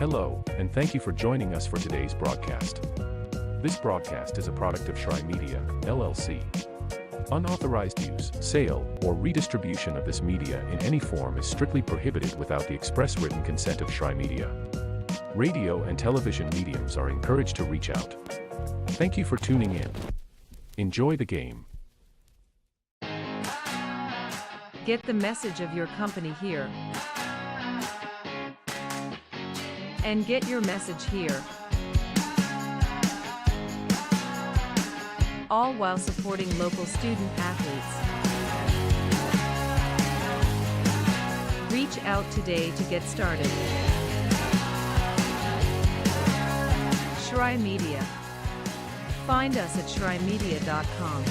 Hello, and thank you for joining us for today's broadcast. This broadcast is a product of Shry Media, LLC. Unauthorized use, sale, or redistribution of this media in any form is strictly prohibited without the express written consent of Shry Media. Radio and television mediums are encouraged to reach out. Thank you for tuning in. Enjoy the game. Get the message of your company here. And get your message here. All while supporting local student athletes. Reach out today to get started. Shry Media. Find us at shrymedia.com.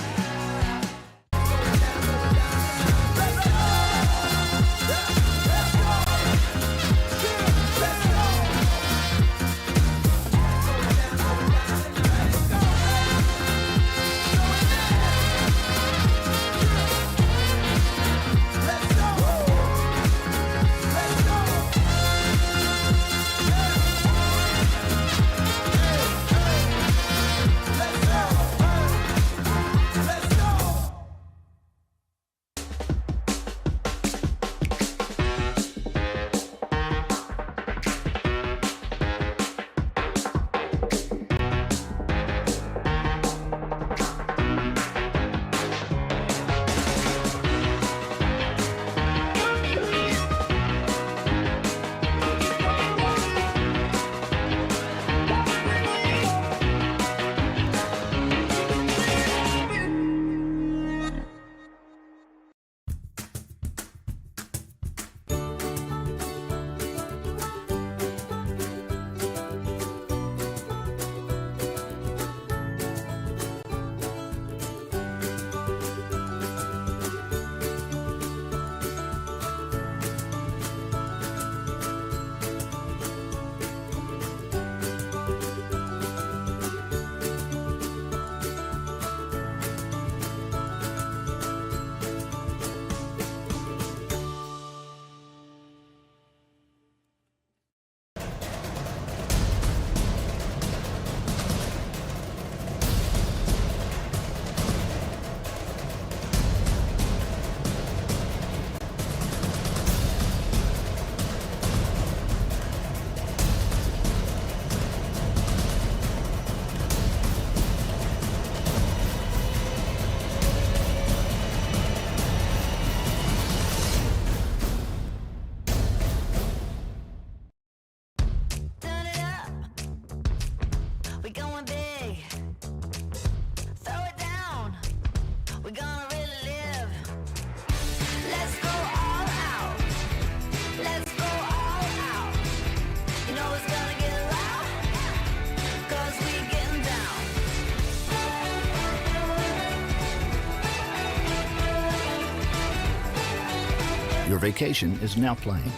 Your vacation is now playing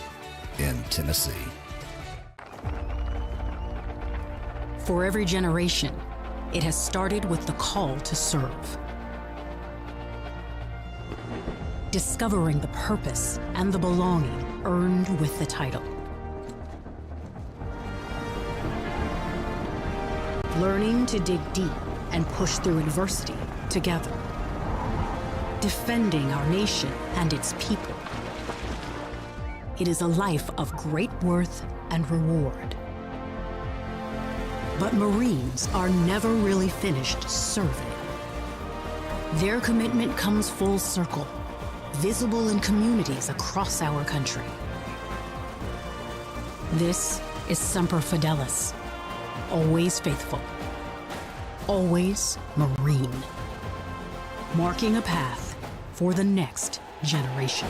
in Tennessee. For every generation, it has started with the call to serve. Discovering the purpose and the belonging earned with the title. learning to dig deep and push through adversity together, defending our nation and its people. It is a life of great worth and reward. But Marines are never really finished serving. Their commitment comes full circle, visible in communities across our country. This is Semper Fidelis, always faithful, always Marine, marking a path for the next generation.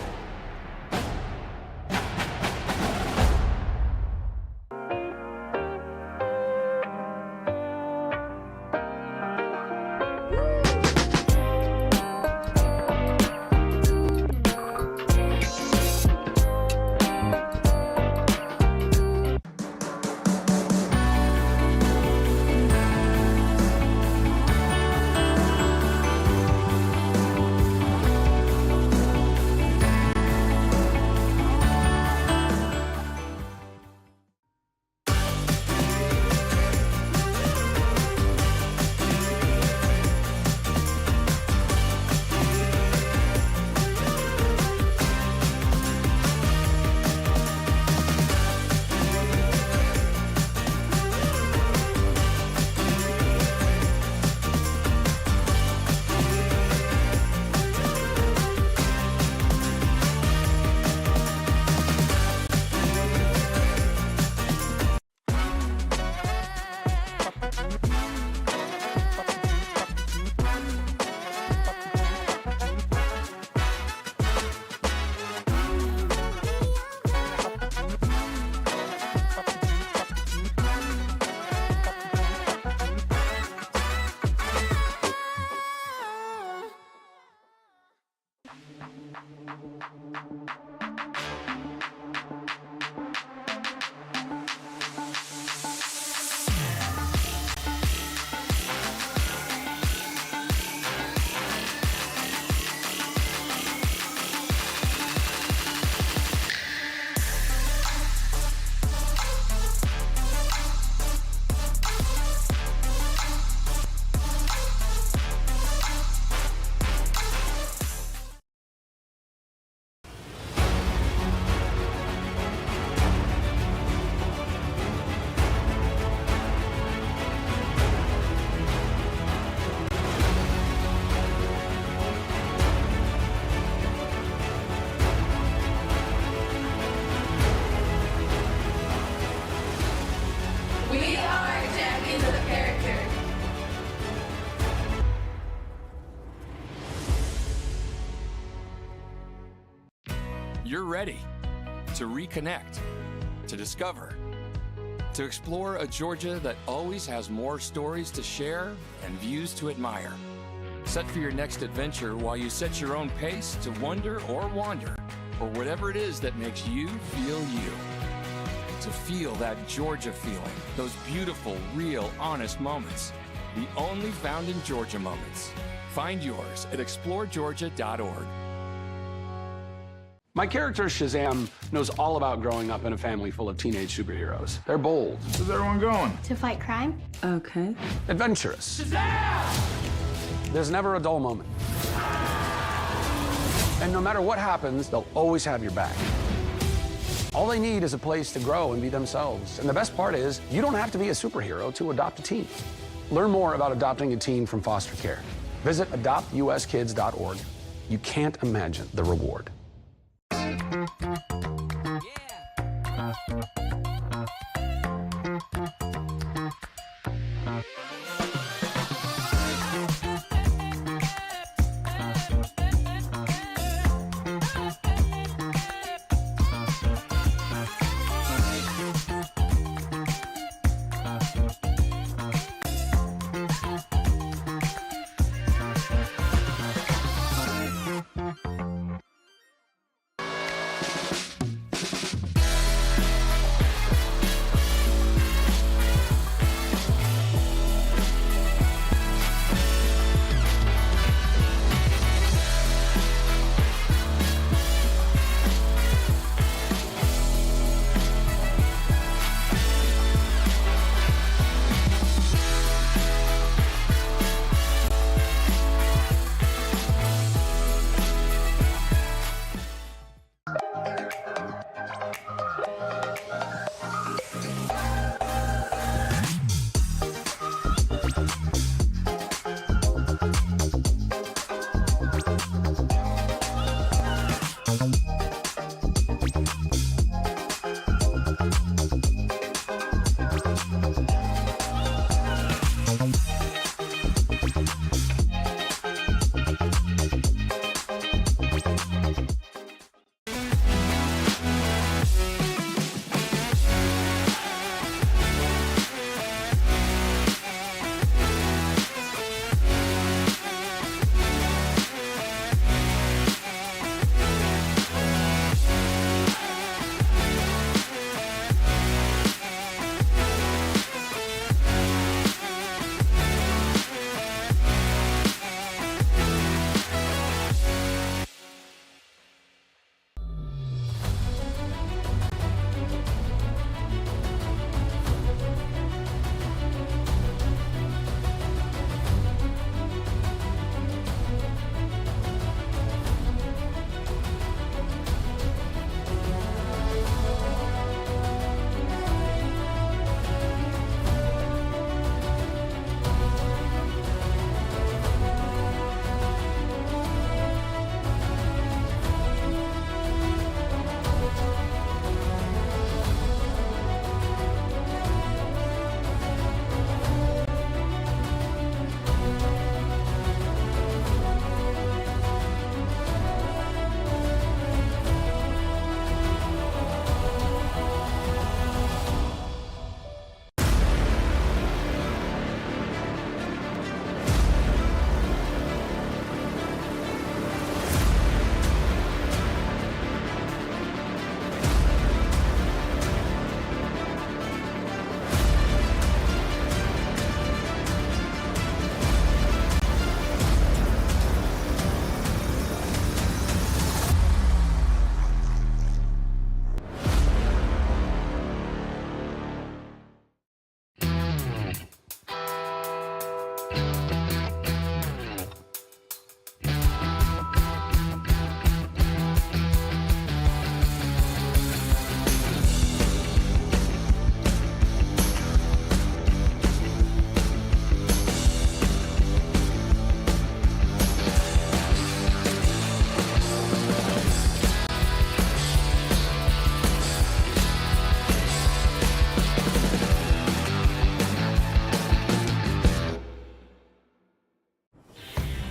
You're ready to reconnect, to discover, to explore a Georgia that always has more stories to share and views to admire. Set for your next adventure while you set your own pace to wonder or wander, or whatever it is that makes you feel you. To feel that Georgia feeling, those beautiful, real, honest moments. The only found in Georgia moments. Find yours at exploregeorgia.org. My character, Shazam, knows all about growing up in a family full of teenage superheroes. They're bold. Where's everyone going? To fight crime? Okay. Adventurous. Shazam! There's never a dull moment. And no matter what happens, they'll always have your back. All they need is a place to grow and be themselves. And the best part is, you don't have to be a superhero to adopt a teen. Learn more about adopting a teen from foster care. Visit adoptuskids.org. You can't imagine the reward.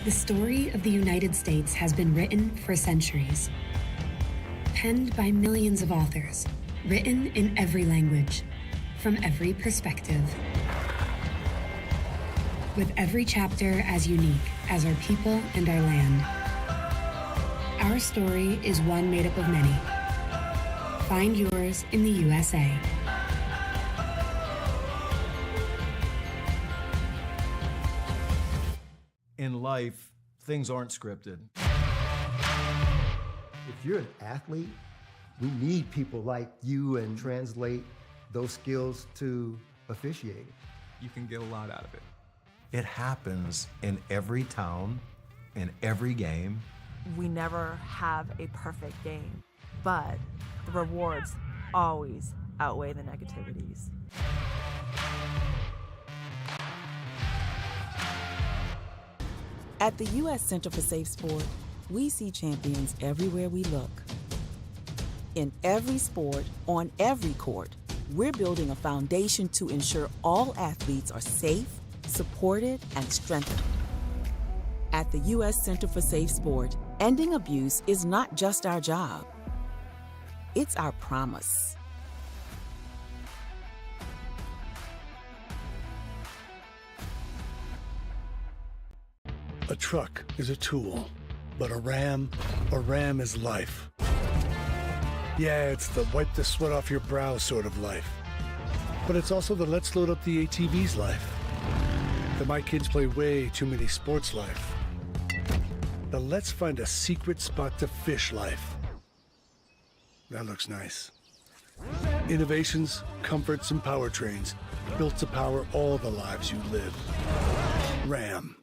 The story of the United States has been written for centuries. Penned by millions of authors, written in every language, from every perspective. With every chapter as unique as our people and our land. Our story is one made up of many. Find yours in the USA. In life, things aren't scripted. If you're an athlete, we need people like you and translate those skills to officiating. You can get a lot out of it. It happens in every town, in every game. We never have a perfect game, but the rewards always outweigh the negativities. At the U.S. Center for Safe Sport, we see champions everywhere we look. In every sport, on every court, we're building a foundation to ensure all athletes are safe, supported, and strengthened. At the U.S. Center for Safe Sport, ending abuse is not just our job. It's our promise. A truck is a tool, but a ram is life. Yeah, it's the wipe the sweat off your brow sort of life. But it's also the let's load up the ATV's life. The my kids play way too many sports life. The let's find a secret spot to fish life. That looks nice. Innovations, comforts, and powertrains built to power all the lives you live. Ram.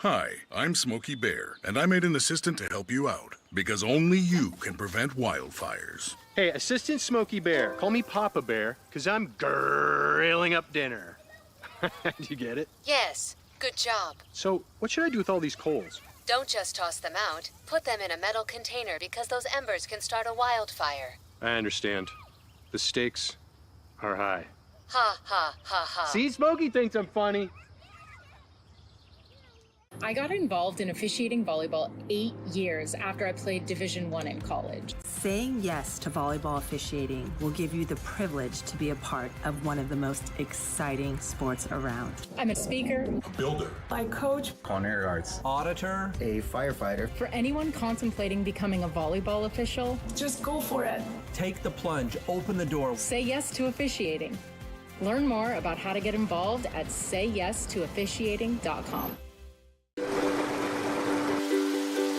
Hi, I'm Smokey Bear, and I made an assistant to help you out, because only you can prevent wildfires. Hey, Assistant Smokey Bear. Call me Papa Bear, because I'm grilling up dinner. Do you get it? Yes, good job. So, what should I do with all these coals? Don't just toss them out. Put them in a metal container because those embers can start a wildfire. I understand. The stakes are high. Ha, ha, ha, ha. See, Smokey thinks I'm funny. I got involved in officiating volleyball 8 years after I played Division I in college. Saying yes to volleyball officiating will give you the privilege to be a part of one of the most exciting sports around. I'm a speaker, Builder. I coach, Culinary arts. Auditor. A firefighter. For anyone contemplating becoming a volleyball official, just go for it. Take the plunge, open the door. Say yes to officiating. Learn more about how to get involved at sayyes2officiating.com.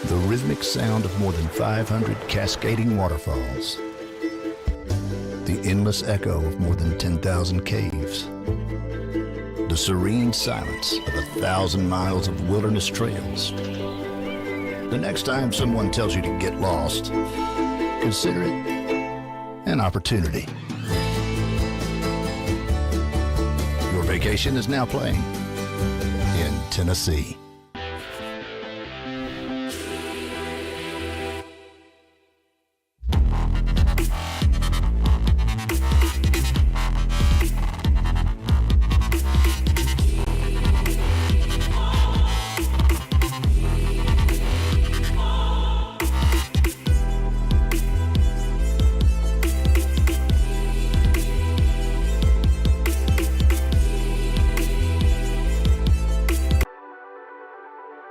The rhythmic sound of more than 500 cascading waterfalls. The endless echo of more than 10,000 caves. The serene silence of 1,000 miles of wilderness trails. The next time someone tells you to get lost, consider it an opportunity. Your vacation is now playing in Tennessee.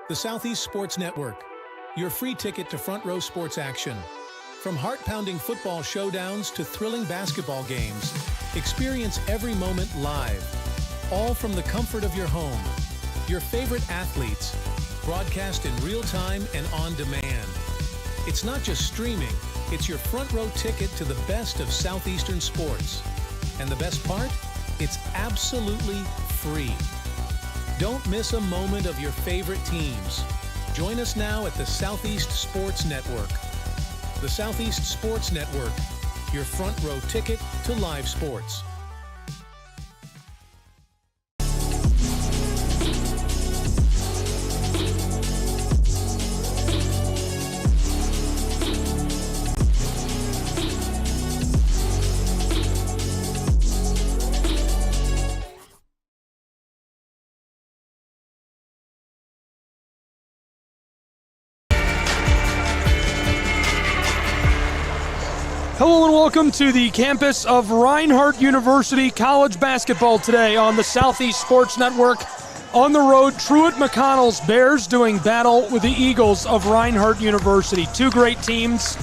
The Southeast Sports Network, your free ticket to front row sports action. From heart-pounding football showdowns to thrilling basketball games, experience every moment live, all from the comfort of your home. Your favorite athletes, broadcast in real time and on demand. It's not just streaming, it's your front row ticket to the best of Southeastern sports. And the best part? It's absolutely free. Don't miss a moment of your favorite teams. Join us now at the Southeast Sports Network. The Southeast Sports Network, your front row ticket to live sports. Hello and welcome to the campus of Reinhardt University College Basketball today on the Southeast Sports Network. On the road, Truett McConnell's Bears doing battle with the Eagles of Reinhardt University. Two great teams.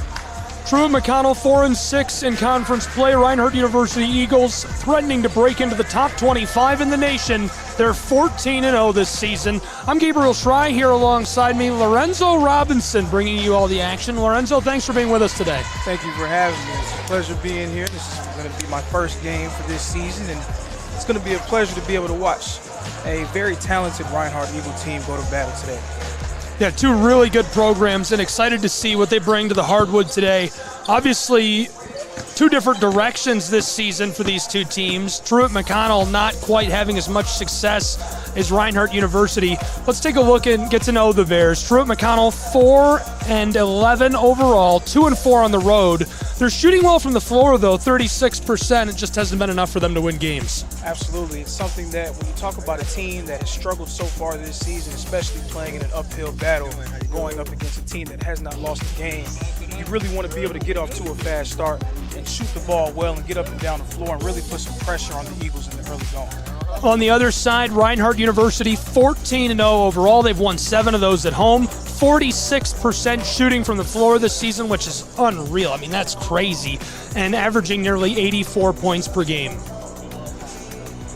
Truett McConnell 4-6 in conference play. Reinhardt University Eagles threatening to break into the top 25 in the nation. They're 14-0 this season. I'm Gabriel Schrei here alongside me, Lorenzo Robinson, bringing you all the action. Lorenzo, thanks for being with us today. Thank you for having me. It's a pleasure being here. This is going to be my first game for this season, and it's going to be a pleasure to be able to watch a very talented Reinhardt Eagle team go to battle today. Yeah, two really good programs, and excited to see what they bring to the hardwood today. Obviously, two different directions this season for these two teams. Truett McConnell not quite having as much success as Reinhardt University. Let's take a look and get to know the Bears. Truett McConnell 4-11 overall, 2-4 on the road. They're shooting well from the floor, though, 36%. It just hasn't been enough for them to win games. Absolutely. It's something that when you talk about a team that has struggled so far this season, especially playing in an uphill battle, going up against a team that has not lost a game, you really want to be able to get off to a fast start and shoot the ball well and get up and down the floor and really put some pressure on the Eagles in the early going. On the other side, Reinhardt University 14-0 overall. They've won 7 of those at home. 46% shooting from the floor this season, which is unreal. I mean, that's crazy. And averaging nearly 84 points per game.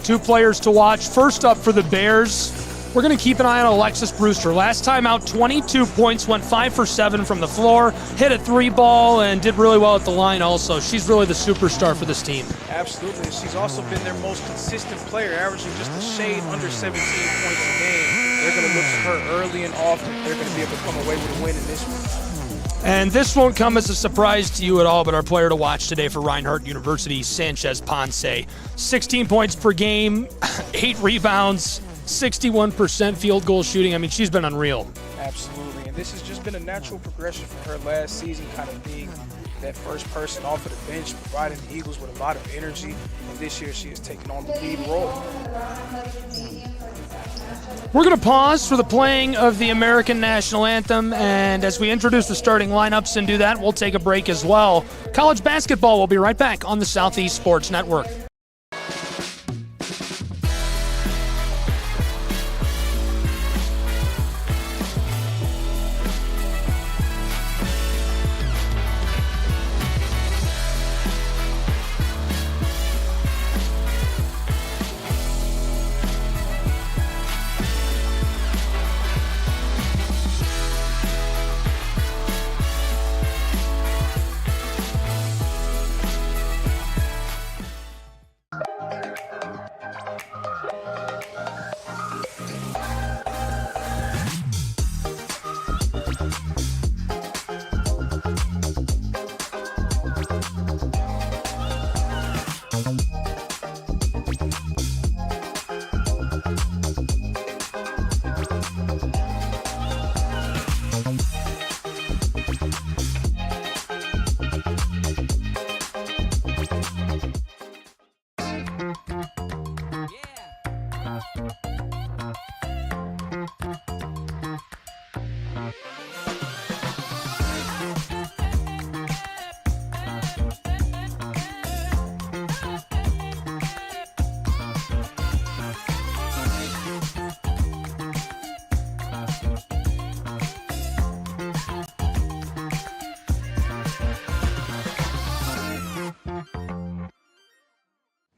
Two players to watch. First up for the Bears, we're going to keep an eye on Alexis Brewster. Last time out, 22 points, went 5 for 7 from the floor, hit a 3-ball, and did really well at the line also. She's really the superstar for this team. Absolutely. She's also been their most consistent player, averaging just a shade under 17 points a game. They're going to look for her early and often. They're going to be able to come away with a win in this one. And this won't come as a surprise to you at all, but our player to watch today for Reinhardt University, Sanchez Ponce. 16 points per game, 8 rebounds, 61% field goal shooting. I mean, she's been unreal. Absolutely, and this has just been a natural progression for her last season, kind of being that first person off of the bench, providing the Eagles with a lot of energy, and this year she has taken on the lead role. We're going to pause for the playing of the American National Anthem, and as we introduce the starting lineups and do that, we'll take a break as well. College basketball will be right back on the Southeast Sports Network.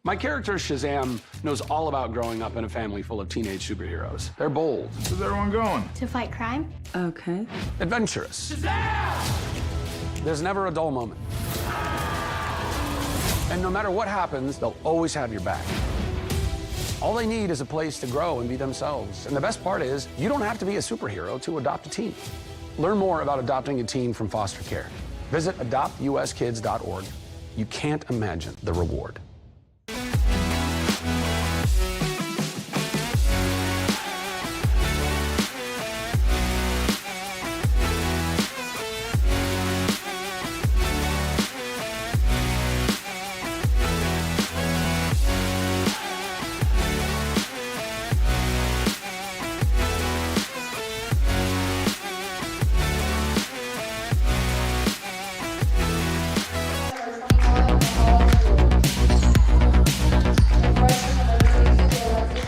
My character, Shazam, knows all about growing up in a family full of teenage superheroes. They're bold. Where's everyone going? To fight crime? Okay. Adventurous. Shazam! There's never a dull moment. And no matter what happens, they'll always have your back. All they need is a place to grow and be themselves. And the best part is, you don't have to be a superhero to adopt a teen. Learn more about adopting a teen from foster care. Visit adoptuskids.org. You can't imagine the reward.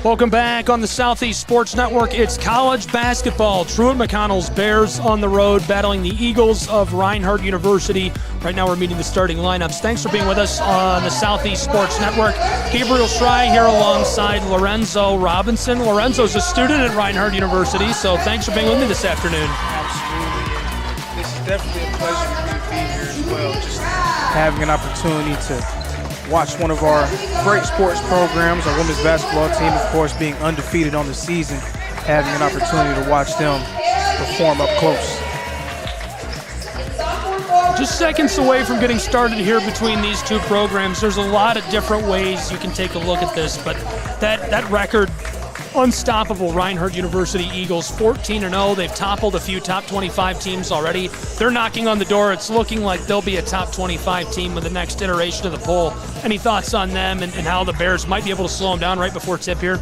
Welcome back on the Southeast Sports Network. It's college basketball. Truett McConnell's Bears on the road battling the Eagles of Reinhardt University. Right now we're meeting the starting lineups. Thanks for being with us on the Southeast Sports Network. Gabriel Schrei here alongside Lorenzo Robinson. Lorenzo's a student at Reinhardt University, so thanks for being with me this afternoon. Absolutely. This is definitely a pleasure for me to be here as well. Just having an opportunity to watch one of our great sports programs, our women's basketball team, of course, being undefeated on the season, having an opportunity to watch them perform up close. Just seconds away from getting started here between these two programs. There's a lot of different ways you can take a look at this, but that record, unstoppable Reinhardt University Eagles, 14-0. They've toppled a few top 25 teams already. They're knocking on the door. It's looking like they'll be a top 25 team with the next iteration of the poll. Any thoughts on them and how the Bears might be able to slow them down right before tip here?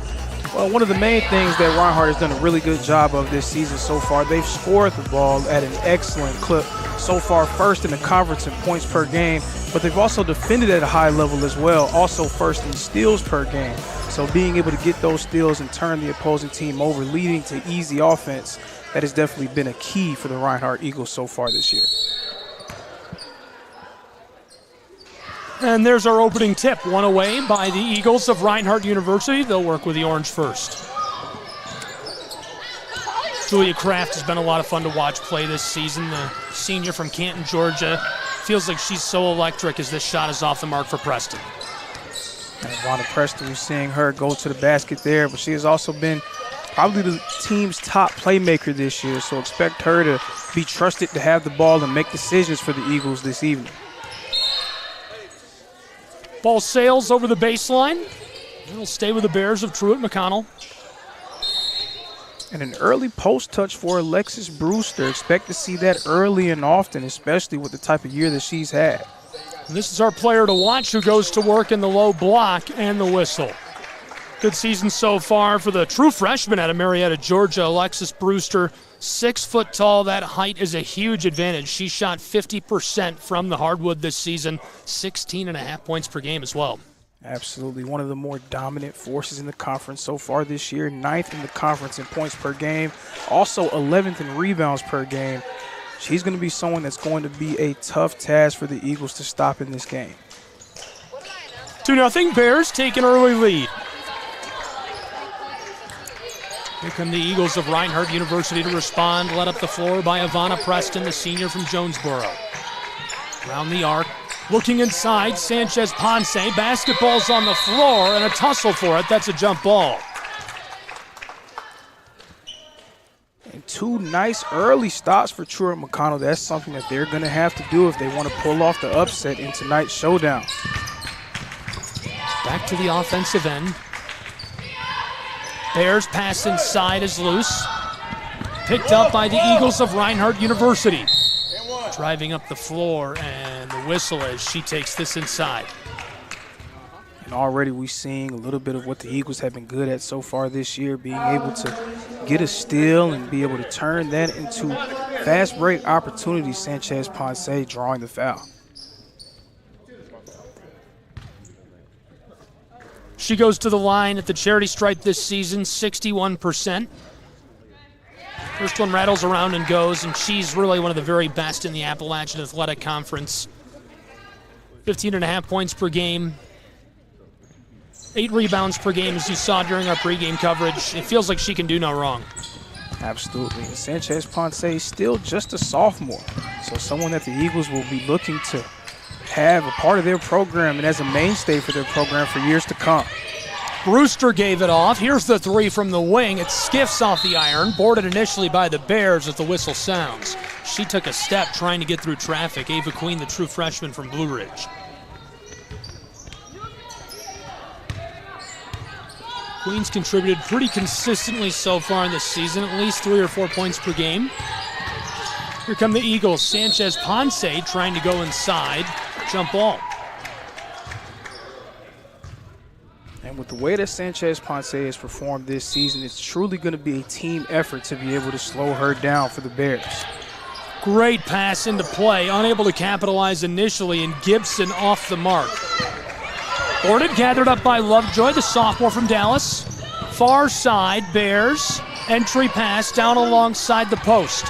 Well, one of the main things that Reinhardt has done a really good job of this season so far, they've scored the ball at an excellent clip. So far, first in the conference in points per game, but they've also defended at a high level as well, also first in steals per game. So being able to get those steals and turn the opposing team over, leading to easy offense, that has definitely been a key for the Reinhardt Eagles so far this year. And there's our opening tip, one away by the Eagles of Reinhardt University. They'll work with the Orange first. Julia Kraft has been a lot of fun to watch play this season, the senior from Canton, Georgia. Feels like she's so electric as this shot is off the mark for Preston. And Ivana Preston, we're seeing her go to the basket there, but she has also been probably the team's top playmaker this year, so expect her to be trusted to have the ball and make decisions for the Eagles this evening. Ball sails over the baseline. It'll stay with the Bears of Truett McConnell. And an early post touch for Alexis Brewster. Expect to see that early and often, especially with the type of year that she's had. And this is our player to watch who goes to work in the low block and the whistle. Good season so far for the true freshman out of Marietta, Georgia, Alexis Brewster. 6 foot tall, that height is a huge advantage. She shot 50% from the hardwood this season, 16.5 points per game as well. Absolutely, one of the more dominant forces in the conference so far this year, 9th in the conference in points per game, also 11th in rebounds per game. She's going to be someone that's going to be a tough task for the Eagles to stop in this game. 2-0, Bears take an early lead. Here come the Eagles of Reinhardt University to respond, led up the floor by Ivana Preston, the senior from Jonesboro. Around the arc, looking inside, Sanchez Ponce, basketball's on the floor and a tussle for it. That's a jump ball. And 2 nice early stops for Truett McConnell. That's something that they're going to have to do if they want to pull off the upset in tonight's showdown. Back to the offensive end. Bears pass inside is loose. Picked up by the Eagles of Reinhardt University. Driving up the floor and the whistle as she takes this inside. And already we're seeing a little bit of what the Eagles have been good at so far this year, being able to get a steal and be able to turn that into fast break opportunities. Sanchez Ponce drawing the foul. She goes to the line at the charity stripe this season, 61%. First one rattles around and goes, and she's really one of the very best in the Appalachian Athletic Conference. 15.5 points per game, 8 rebounds per game, as you saw during our pregame coverage. It feels like she can do no wrong. Absolutely. And Sanchez Ponce is still just a sophomore, so someone that the Eagles will be looking to have a part of their program and as a mainstay for their program for years to come. Brewster gave it off. Here's the 3 from the wing. It skiffs off the iron, boarded initially by the Bears as the whistle sounds. She took a step trying to get through traffic. Ava Queen, the true freshman from Blue Ridge. Queen's contributed pretty consistently so far in this season, at least 3 or 4 points per game. Here come the Eagles. Sanchez Ponce trying to go inside. Jump ball. And with the way that Sanchez Ponce has performed this season, it's truly going to be a team effort to be able to slow her down for the Bears. Great pass into play, unable to capitalize initially, and Gibson off the mark. Boarded, gathered up by Lovejoy, the sophomore from Dallas. Far side, Bears. Entry pass down alongside the post.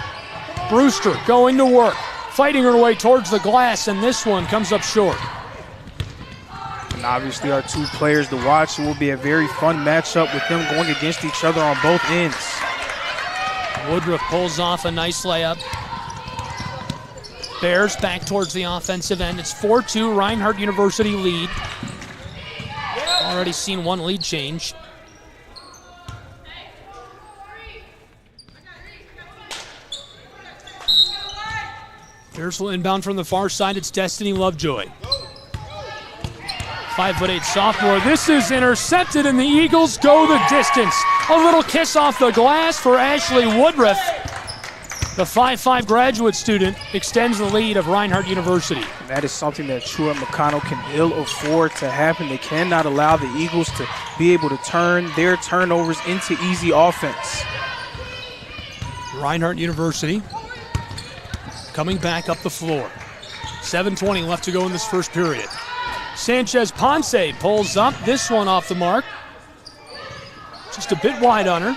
Brewster going to work, fighting her way towards the glass, and this one comes up short. And obviously our 2 players to watch. It will be a very fun matchup with them going against each other on both ends. Woodruff pulls off a nice layup. Bears back towards the offensive end. It's 4-2, Reinhardt University lead. Already seen 1 lead change. Bears will inbound from the far side. It's Destiny Lovejoy. 5'8" sophomore. This is intercepted, and the Eagles go the distance. A little kiss off the glass for Ashley Woodruff. The 5'5" graduate student extends the lead of Reinhardt University. And that is something that Truett McConnell can ill afford to happen. They cannot allow the Eagles to be able to turn their turnovers into easy offense. Reinhardt University coming back up the floor. 7:20 left to go in this first period. Sanchez Ponce pulls up. This one off the mark. Just a bit wide on her.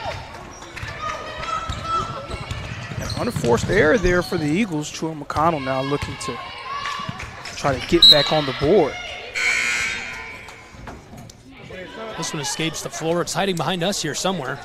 Unforced error there for the Eagles. Truett McConnell now looking to try to get back on the board. This one escapes the floor. It's hiding behind us here somewhere.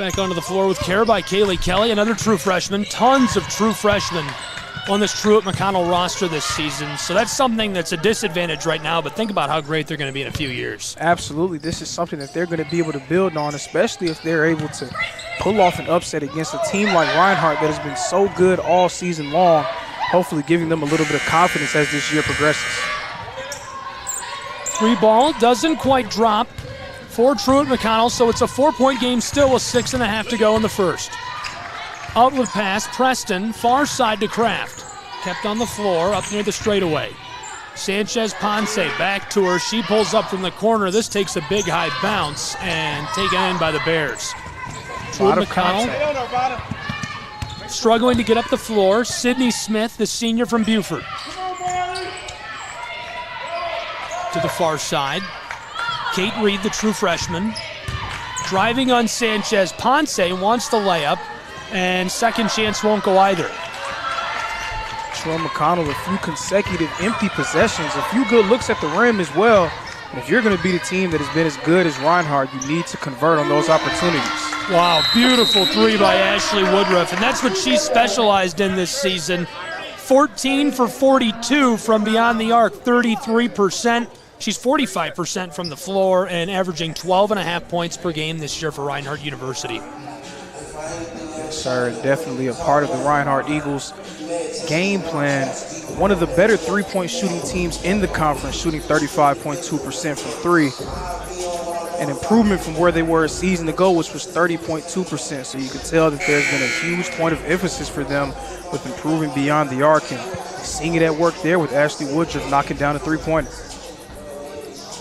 Back onto the floor with care by Kaylee Kelly, another true freshman. Tons of true freshmen on this Truett McConnell roster this season. So that's something that's a disadvantage right now, but think about how great they're going to be in a few years. Absolutely. This is something that they're going to be able to build on, especially if they're able to pull off an upset against a team like Reinhardt that has been so good all season long, hopefully giving them a little bit of confidence as this year progresses. Three ball doesn't quite drop for Truett McConnell, so it's a 4-point game still with 6.5 to go in the first. Outlet pass, Preston, far side to Kraft. Kept on the floor, up near the straightaway. Sanchez Ponce back to her. She pulls up from the corner. This takes a big high bounce and taken in by the Bears. Truett McConnell struggling to get up the floor. Sydney Smith, the senior from Buford. To the far side. Kate Reed, the true freshman. Driving on Sanchez. Ponce wants the layup, and second chance won't go either. Truett McConnell, a few consecutive empty possessions, a few good looks at the rim as well. And if you're going to be the team that has been as good as Reinhardt, you need to convert on those opportunities. Wow, beautiful three by Ashley Woodruff, and that's what she specialized in this season. 14 for 42 from beyond the arc, 33%. She's 45% from the floor and averaging 12.5 points per game this year for Reinhardt University. Yes, sir, definitely a part of the Reinhardt Eagles game plan. One of the better three-point shooting teams in the conference, shooting 35.2% from three. An improvement from where they were a season ago, which was 30.2%. So you can tell that there's been a huge point of emphasis for them with improving beyond the arc, and seeing it at work there with Ashley Woodruff knocking down a three-pointer.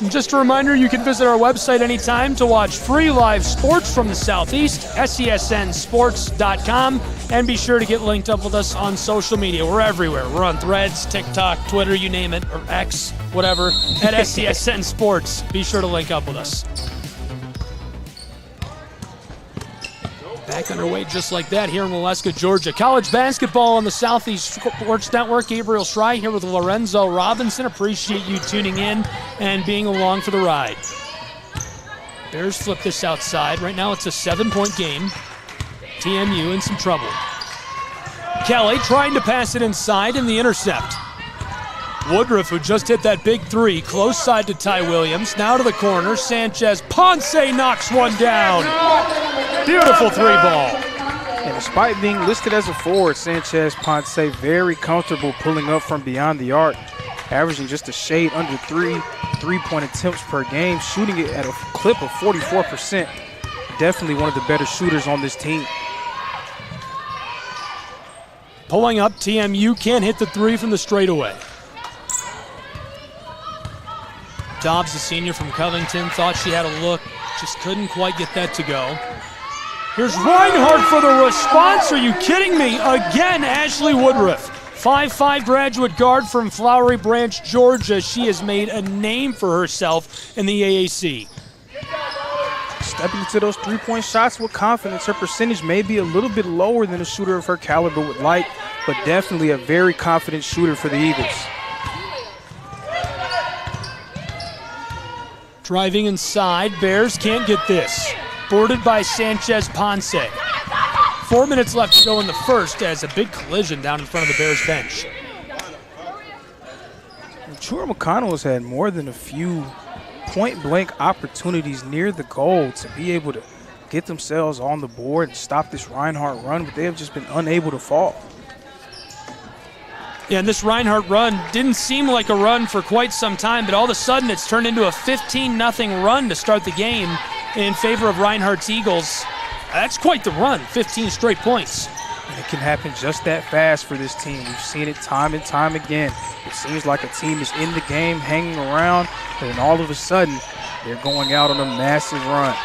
Just a reminder, you can visit our website anytime to watch free live sports from the Southeast, SESNsports.com, and be sure to get linked up with us on social media. We're everywhere. We're on Threads, TikTok, Twitter, you name it, or X, whatever, at SESN Sports. Be sure to link up with us. Back underway just like that here in Waleska, Georgia. College basketball on the Southeast Sports Network. Gabriel Schrei here with Lorenzo Robinson. Appreciate you tuning in and being along for the ride. Bears flip this outside. Right now it's a 7-point game. TMU in some trouble. Kelly trying to pass it inside in the intercept. Woodruff, who just hit that big three, close side to Ty Williams. Now to the corner. Sanchez Ponce knocks one down. Beautiful three ball. And despite being listed as a forward, Sanchez Ponce very comfortable pulling up from beyond the arc, averaging just a shade under three-point attempts per game, shooting it at a clip of 44%. Definitely one of the better shooters on this team. Pulling up, TMU can't hit the three from the straightaway. Dobbs, the senior from Covington, thought she had a look, just couldn't quite get that to go. Here's Reinhardt for the response. Are you kidding me? Again, Ashley Woodruff. 5'5" graduate guard from Flowery Branch, Georgia. She has made a name for herself in the AAC. Stepping into those three-point shots with confidence. Her percentage may be a little bit lower than a shooter of her caliber would like, but definitely a very confident shooter for the Eagles. Driving inside, Bears can't get this. Boarded by Sanchez Ponce. 4 minutes left to go in the first as a big collision down in front of the Bears bench. Truett McConnell has had more than a few point-blank opportunities near the goal to be able to get themselves on the board and stop this Reinhardt run, but they have just been unable to fall. Yeah, and this Reinhardt run didn't seem like a run for quite some time, but all of a sudden it's turned into a 15-0 run to start the game in favor of Reinhardt's Eagles. That's quite the run, 15 straight points. And it can happen just that fast for this team. We've seen it time and time again. It seems like a team is in the game, hanging around, and then all of a sudden, they're going out on a massive run.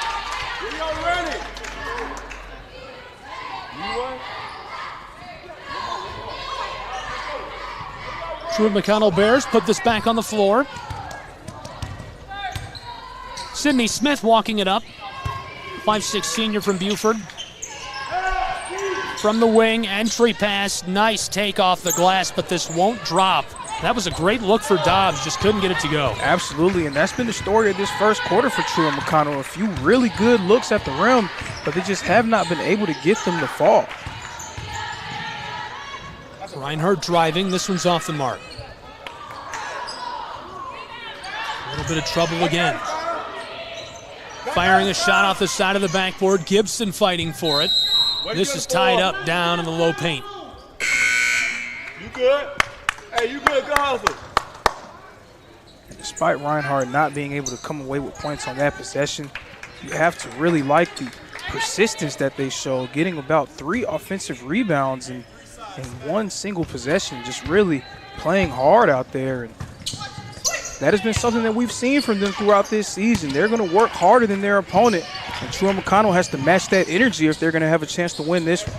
Truett McConnell Bears put this back on the floor. Sydney Smith walking it up. 5'6" senior from Buford. From the wing, entry pass, nice take off the glass, but this won't drop That was a great look for Dobbs, just couldn't get it to go. Absolutely, and that's been the story of this first quarter for Truett McConnell. A few really good looks at the rim, but they just have not been able to get them to fall. Reinhardt driving, this one's off the mark. A little bit of trouble again. Firing a shot off the side of the backboard, Gibson fighting for it. This is tied up down in the low paint. You good? Hey, you good, guys? Despite Reinhardt not being able to come away with points on that possession, you have to really like the persistence that they show, getting about 3 offensive rebounds in one single possession, just really playing hard out there. And that has been something that we've seen from them throughout this season. They're going to work harder than their opponent, and Truett McConnell has to match that energy if they're going to have a chance to win this one.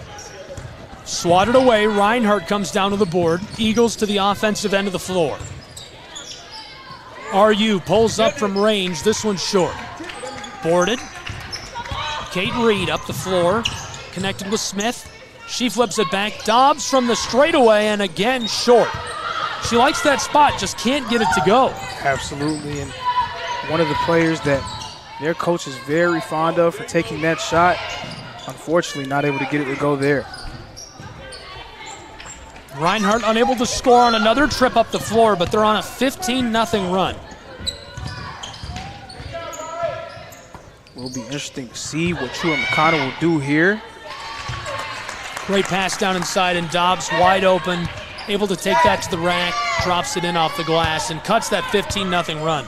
Swatted away, Reinhardt comes down to the board. Eagles to the offensive end of the floor. RU pulls up from range, this one's short. Boarded. Kate Reed up the floor, connected with Smith. She flips it back. Dobbs from the straightaway, and again short. She likes that spot, just can't get it to go. Absolutely, and one of the players that their coach is very fond of for taking that shot, unfortunately not able to get it to go there. Reinhardt unable to score on another trip up the floor, but they're on a 15-0 run. Will be interesting to see what Truett McConnell will do here. Great pass down inside, and Dobbs wide open, able to take that to the rack, drops it in off the glass, and cuts that 15-0 run.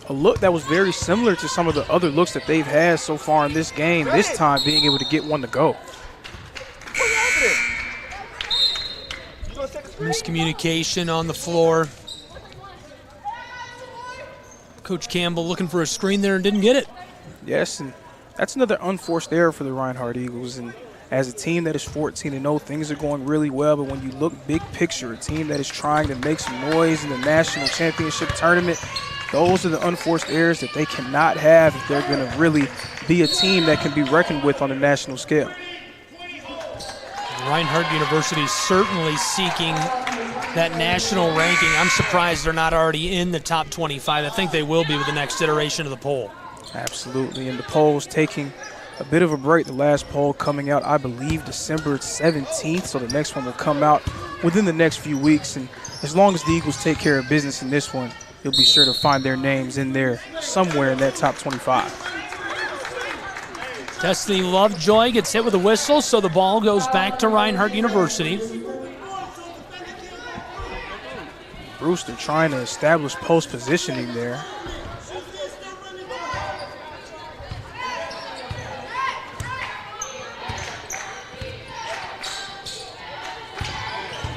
A look that was very similar to some of the other looks that they've had so far in this game, this time being able to get one to go. Miscommunication on the floor. Coach Campbell looking for a screen there and didn't get it. Yes, and that's another unforced error for the Reinhardt Eagles. And as a team that is 14-0, things are going really well, but when you look big picture, a team that is trying to make some noise in the national championship tournament, those are the unforced errors that they cannot have if they're going to really be a team that can be reckoned with on a national scale. Reinhardt University certainly seeking that national ranking. I'm surprised they're not already in the top 25. I think they will be with the next iteration of the poll. Absolutely, and the poll's taking a bit of a break. The last poll coming out, I believe, December 17th, so the next one will come out within the next few weeks. And as long as the Eagles take care of business in this one, you'll be sure to find their names in there somewhere in that top 25. Destiny Lovejoy gets hit with a whistle, so the ball goes back to Reinhardt University. Brewster trying to establish post positioning there.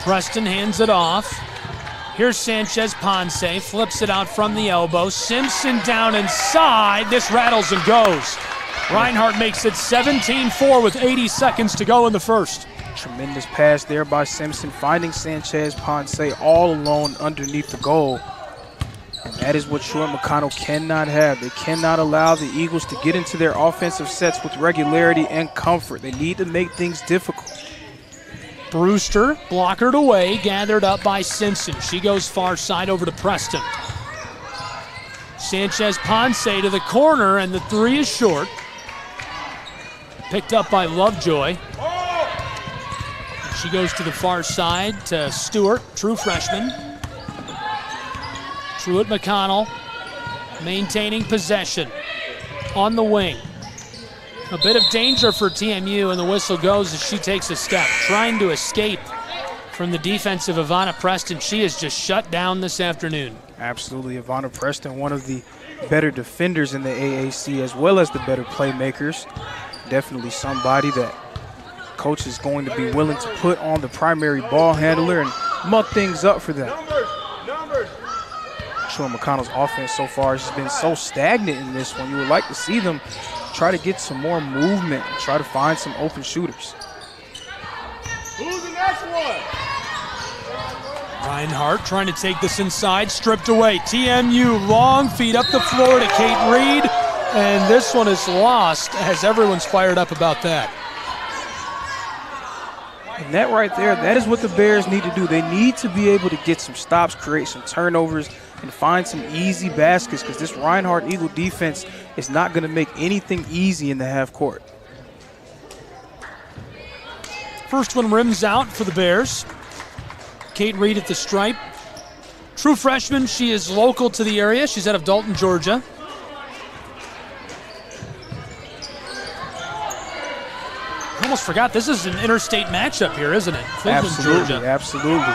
Preston hands it off. Here's Sanchez Ponce, flips it out from the elbow. Simpson down inside. This rattles and goes. Reinhardt makes it 17-4 with 80 seconds to go in the first. Tremendous pass there by Simpson, finding Sanchez Ponce all alone underneath the goal. And that is what Truett McConnell cannot have. They cannot allow the Eagles to get into their offensive sets with regularity and comfort. They need to make things difficult. Brewster blockered away, gathered up by Simpson. She goes far side over to Preston. Sanchez Ponce to the corner, and the three is short. Picked up by Lovejoy. She goes to the far side to Stewart, true freshman. Truett McConnell maintaining possession on the wing. A bit of danger for TMU, and the whistle goes as she takes a step, trying to escape from the defense of Ivana Preston. She is just shut down this afternoon. Absolutely, Ivana Preston, one of the better defenders in the AAC as well as the better playmakers. Definitely somebody that coach is going to be willing to put on the primary ball handler and muck things up for them. Truett McConnell's offense so far has been so stagnant in this one. You would like to see them try to get some more movement and try to find some open shooters. Who's the next one? Reinhardt trying to take this inside, stripped away. TMU long feed up the floor to Kate Reed, and this one is lost as everyone's fired up about that. And that right there, that is what the Bears need to do. They need to be able to get some stops, create some turnovers, and find some easy baskets, because this Reinhardt Eagle defense is not going to make anything easy in the half court. First one rims out for the Bears. Kate Reed at the stripe. True freshman, she is local to the area. She's out of Dalton, Georgia. I almost forgot, this is an interstate matchup here, isn't it? Cleveland, Absolutely, Georgia. absolutely.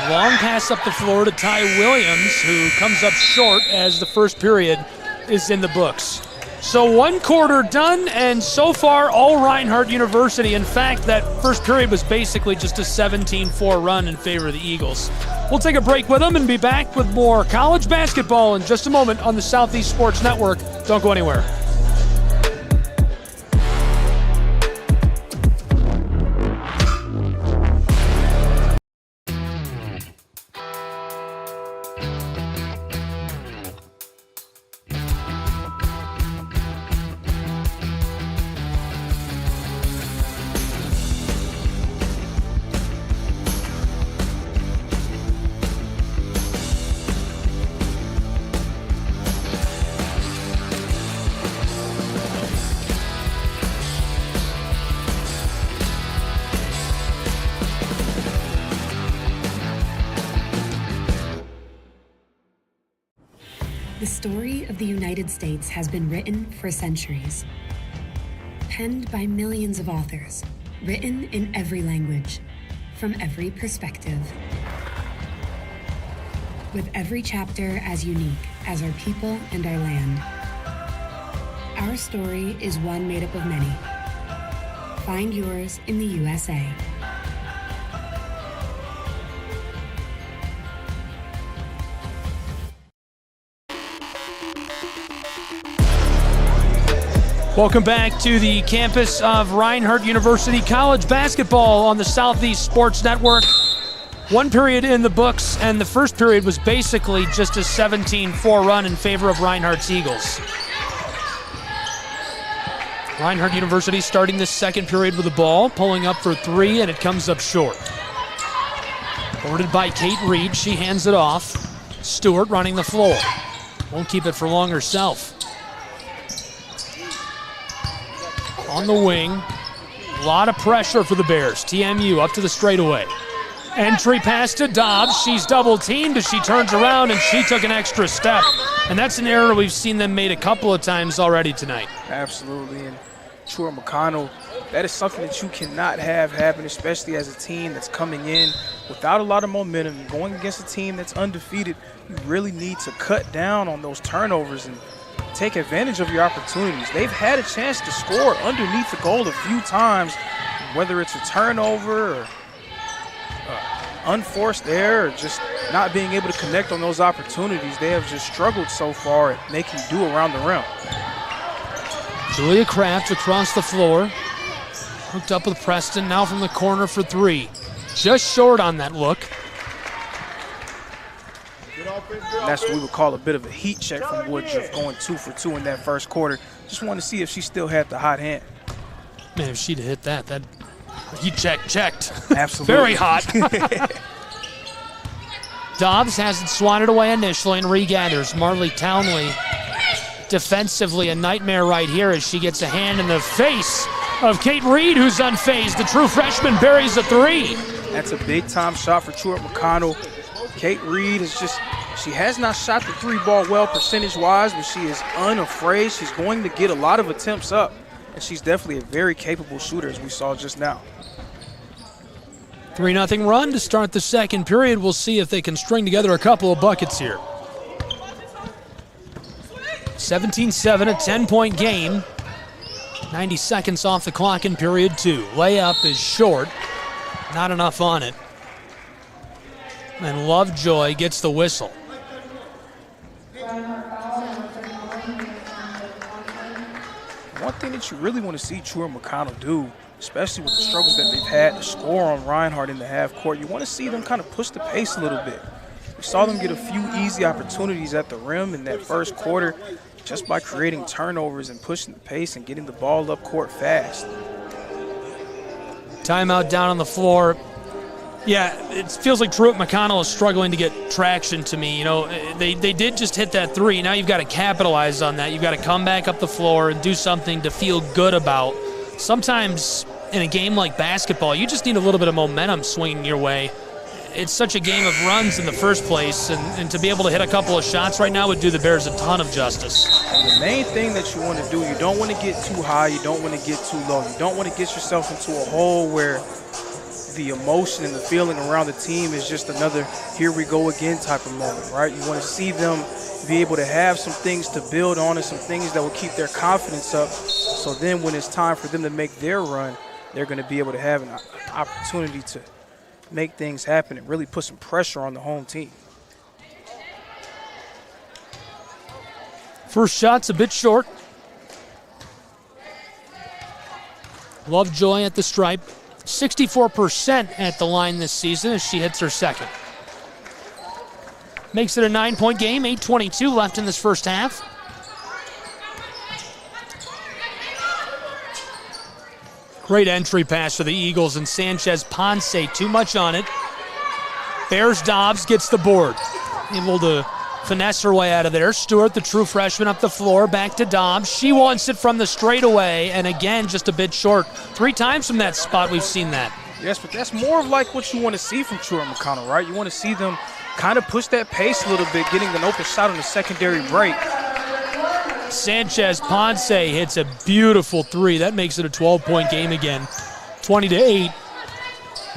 Long pass up the floor to Ty Williams, who comes up short as the first period is in the books. So 1 quarter done, and so far all Reinhardt University. In fact, that first period was basically just a 17-4 run in favor of the Eagles. We'll take a break with them and be back with more college basketball in just a moment on the Southeast Sports Network. Don't go anywhere. The story of the United States has been written for centuries. Penned by millions of authors, written in every language, from every perspective. With every chapter as unique as our people and our land. Our story is one made up of many. Find yours in the USA. Welcome back to the campus of Reinhardt University College Basketball on the Southeast Sports Network. 1 period in the books, and the first period was basically just a 17-4 run in favor of Reinhardt's Eagles. Reinhardt University starting the second period with the ball, pulling up for 3, and it comes up short. Boarded by Kate Reed, she hands it off. Stewart running the floor. Won't keep it for long herself. On the wing, a lot of pressure for the Bears. TMU up to the straightaway. Entry pass to Dobbs. She's double teamed as she turns around, and she took an extra step. And that's an error we've seen them made a couple of times already tonight. Absolutely. And Truett McConnell, that is something that you cannot have happen, especially as a team that's coming in without a lot of momentum. Going against a team that's undefeated, you really need to cut down on those turnovers and take advantage of your opportunities. They've had a chance to score underneath the goal a few times, whether it's a turnover or unforced error or just not being able to connect on those opportunities. They have just struggled so far at making do around the rim. Julia Kraft across the floor. Hooked up with Preston, now from the corner for 3. Just short on that look. And that's what we would call a bit of a heat check from Woodruff, going 2 for 2 in that first quarter. Just wanted to see if she still had the hot hand. Man, if she'd hit that heat check checked. Absolutely. Very hot. Dobbs has it swatted away initially and regathers. Marley Townley defensively a nightmare right here as she gets a hand in the face of Kate Reed, who's unfazed. The true freshman buries a 3. That's a big-time shot for Truett McConnell. Kate Reed is she has not shot the 3-ball well percentage-wise, but she is unafraid. She's going to get a lot of attempts up, and she's definitely a very capable shooter, as we saw just now. 3-0 run to start the second period. We'll see if they can string together a couple of buckets here. 17-7, a 10-point game. 90 seconds off the clock in period 2. Layup is short. Not enough on it. And Lovejoy gets the whistle. One thing that you really want to see Truett McConnell do, especially with the struggles that they've had to score on Reinhardt in the half court, you want to see them kind of push the pace a little bit. We saw them get a few easy opportunities at the rim in that first quarter just by creating turnovers and pushing the pace and getting the ball up court fast. Timeout down on the floor. Yeah, it feels like Truett McConnell is struggling to get traction to me. You know, they did just hit that three. Now you've got to capitalize on that. You've got to come back up the floor and do something to feel good about. Sometimes in a game like basketball, you just need a little bit of momentum swinging your way. It's such a game of runs in the first place, and to be able to hit a couple of shots right now would do the Bears a ton of justice. The main thing that you want to do, you don't want to get too high, you don't want to get too low. You don't want to get yourself into a hole where the emotion and the feeling around the team is just another here we go again type of moment, right? You want to see them be able to have some things to build on and some things that will keep their confidence up, so then when it's time for them to make their run, they're going to be able to have an opportunity to make things happen and really put some pressure on the home team. First shot's a bit short. Lovejoy at the stripe. 64% at the line this season as she hits her second. Makes it a 9-point game, 8:22 left in this first half. Great entry pass for the Eagles, and Sanchez Ponce, too much on it. Bears Dobbs gets the board. Able to finesse her way out of there. Stewart, the true freshman, up the floor, back to Dobbs. She wants it from the straightaway, and again, just a bit short. 3 times from that spot we've seen that. Yes, but that's more of like what you want to see from Truett McConnell, right? You want to see them kind of push that pace a little bit, getting an open shot on the secondary break. Sanchez Ponce hits a beautiful 3. That makes it a 12-point game again. 20-8.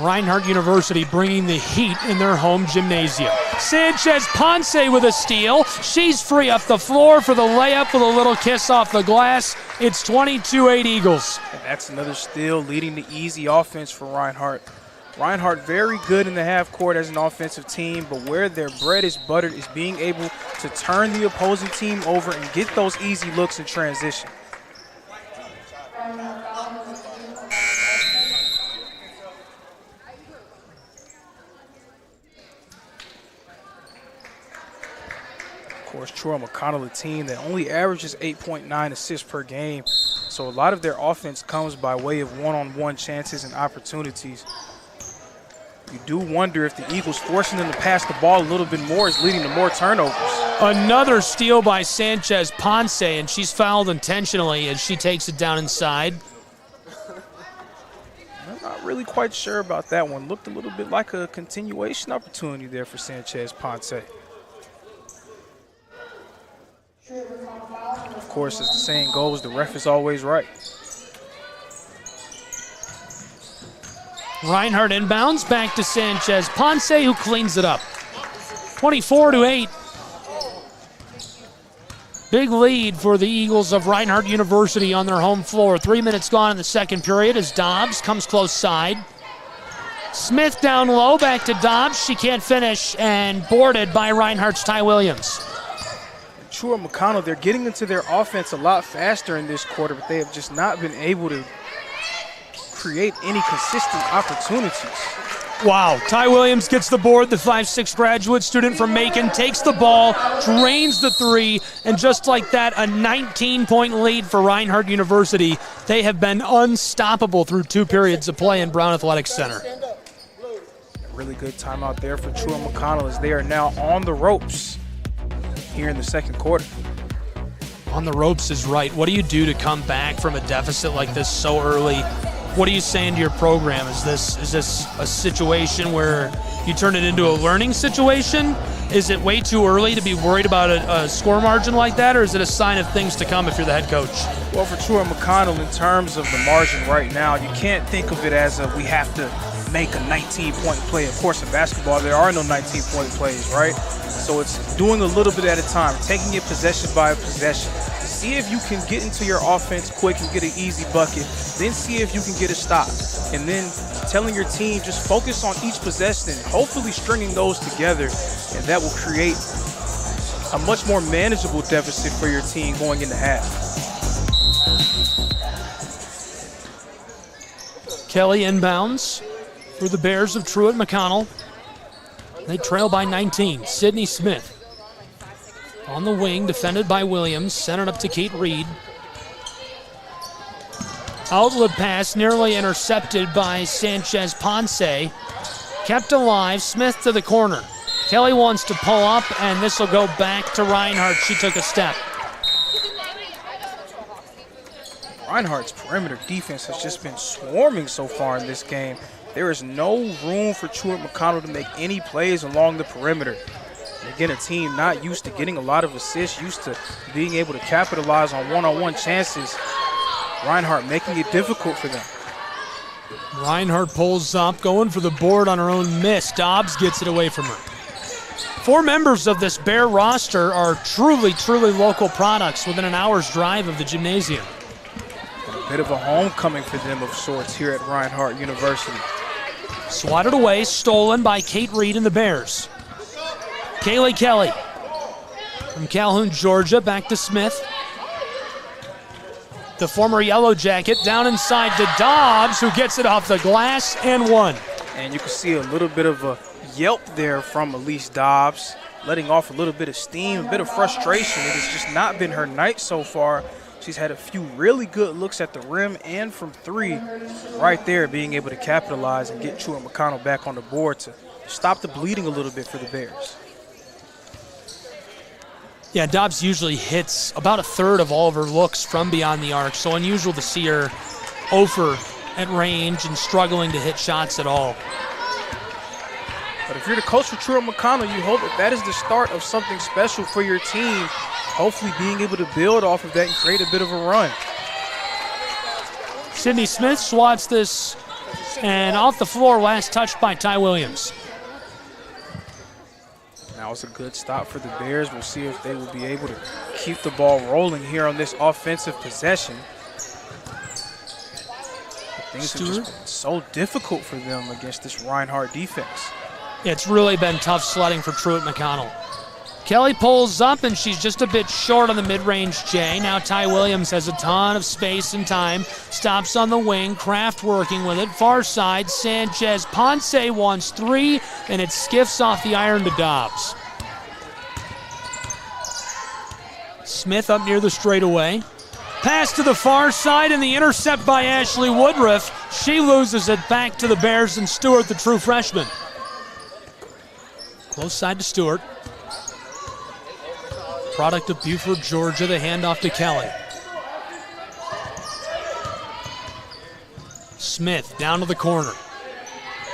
Reinhardt University bringing the heat in their home gymnasium. Sanchez Ponce with a steal. She's free up the floor for the layup with a little kiss off the glass. It's 22-8 Eagles. And that's another steal leading the easy offense for Reinhardt. Reinhardt very good in the half court as an offensive team, but where their bread is buttered is being able to turn the opposing team over and get those easy looks in transition. Of course, Truett McConnell, a team that only averages 8.9 assists per game, so a lot of their offense comes by way of one-on-one chances and opportunities. You do wonder if the Eagles forcing them to pass the ball a little bit more is leading to more turnovers. Another steal by Sanchez Ponce, and she's fouled intentionally as she takes it down inside. I'm not really quite sure about that one. Looked a little bit like a continuation opportunity there for Sanchez Ponce. Of course, as the saying goes, the ref is always right. Reinhardt inbounds back to Sanchez Ponce, who cleans it up. 24-8. Big lead for the Eagles of Reinhardt University on their home floor. 3 minutes gone in the second period as Dobbs comes close side. Smith down low, back to Dobbs. She can't finish, and boarded by Reinhardt's Ty Williams. Truett McConnell, they're getting into their offense a lot faster in this quarter, but they have just not been able to create any consistent opportunities. Wow, Ty Williams gets the board. The 5'6" graduate student from Macon takes the ball, drains the 3, and just like that, a 19-point lead for Reinhardt University. They have been unstoppable through 2 periods of play in Brown Athletics Center. A really good timeout there for Truett McConnell as they are now on the ropes here in the second quarter. On the ropes is right. What do you do to come back from a deficit like this so early? What are you saying to your program? Is this a situation where you turn it into a learning situation? Is it way too early to be worried about a score margin like that, or is it a sign of things to come if you're the head coach? Well, for Truett McConnell, in terms of the margin right now, you can't think of it as we have to make a 19-point play. Of course, in basketball, there are no 19-point plays, right? So it's doing a little bit at a time, taking it possession by possession. See if you can get into your offense quick and get an easy bucket. Then see if you can get a stop. And then telling your team just focus on each possession and hopefully stringing those together. And that will create a much more manageable deficit for your team going into half. Kelly inbounds for the Bears of Truett McConnell. They trail by 19. Sydney Smith on the wing, defended by Williams. Sent it up to Kate Reed. Outlet pass nearly intercepted by Sanchez Ponce. Kept alive, Smith to the corner. Kelly wants to pull up, and this will go back to Reinhardt. She took a step. Reinhardt's perimeter defense has just been swarming so far in this game. There is no room for Truett McConnell to make any plays along the perimeter. And again, a team not used to getting a lot of assists, used to being able to capitalize on one-on-one chances. Reinhardt making it difficult for them. Reinhardt pulls up, going for the board on her own miss. Dobbs gets it away from her. 4 members of this Bear roster are truly, truly local products within an hour's drive of the gymnasium. A bit of a homecoming for them of sorts here at Reinhardt University. Swatted away, stolen by Kate Reed and the Bears. Kaylee Kelly from Calhoun, Georgia, back to Smith. The former Yellow Jacket down inside to Dobbs, who gets it off the glass and one. And you can see a little bit of a yelp there from Elise Dobbs, letting off a little bit of steam, a bit of frustration. It has just not been her night so far. She's had a few really good looks at the rim and from 3 right there, being able to capitalize and get Truett McConnell back on the board to stop the bleeding a little bit for the Bears. Yeah, Dobbs usually hits about 1/3 of all of her looks from beyond the arc, so unusual to see her over at range and struggling to hit shots at all. But if you're the coach for Truett McConnell, you hope that is the start of something special for your team, hopefully being able to build off of that and create a bit of a run. Sydney Smith swats this, and off the floor, last touched by Ty Williams. Now it's a good stop for the Bears. We'll see if they will be able to keep the ball rolling here on this offensive possession. But things have just been so difficult for them against this Reinhardt defense. It's really been tough sledding for Truett McConnell. Kelly pulls up, and she's just a bit short on the mid-range J. Now Ty Williams has a ton of space and time. Stops on the wing, Kraft working with it. Far side, Sanchez. Ponce wants 3, and it skiffs off the iron to Dobbs. Smith up near the straightaway. Pass to the far side, and the intercept by Ashley Woodruff. She loses it back to the Bears, and Stewart, the true freshman. Close side to Stewart. Product of Buford, Georgia, the handoff to Kelly. Smith down to the corner.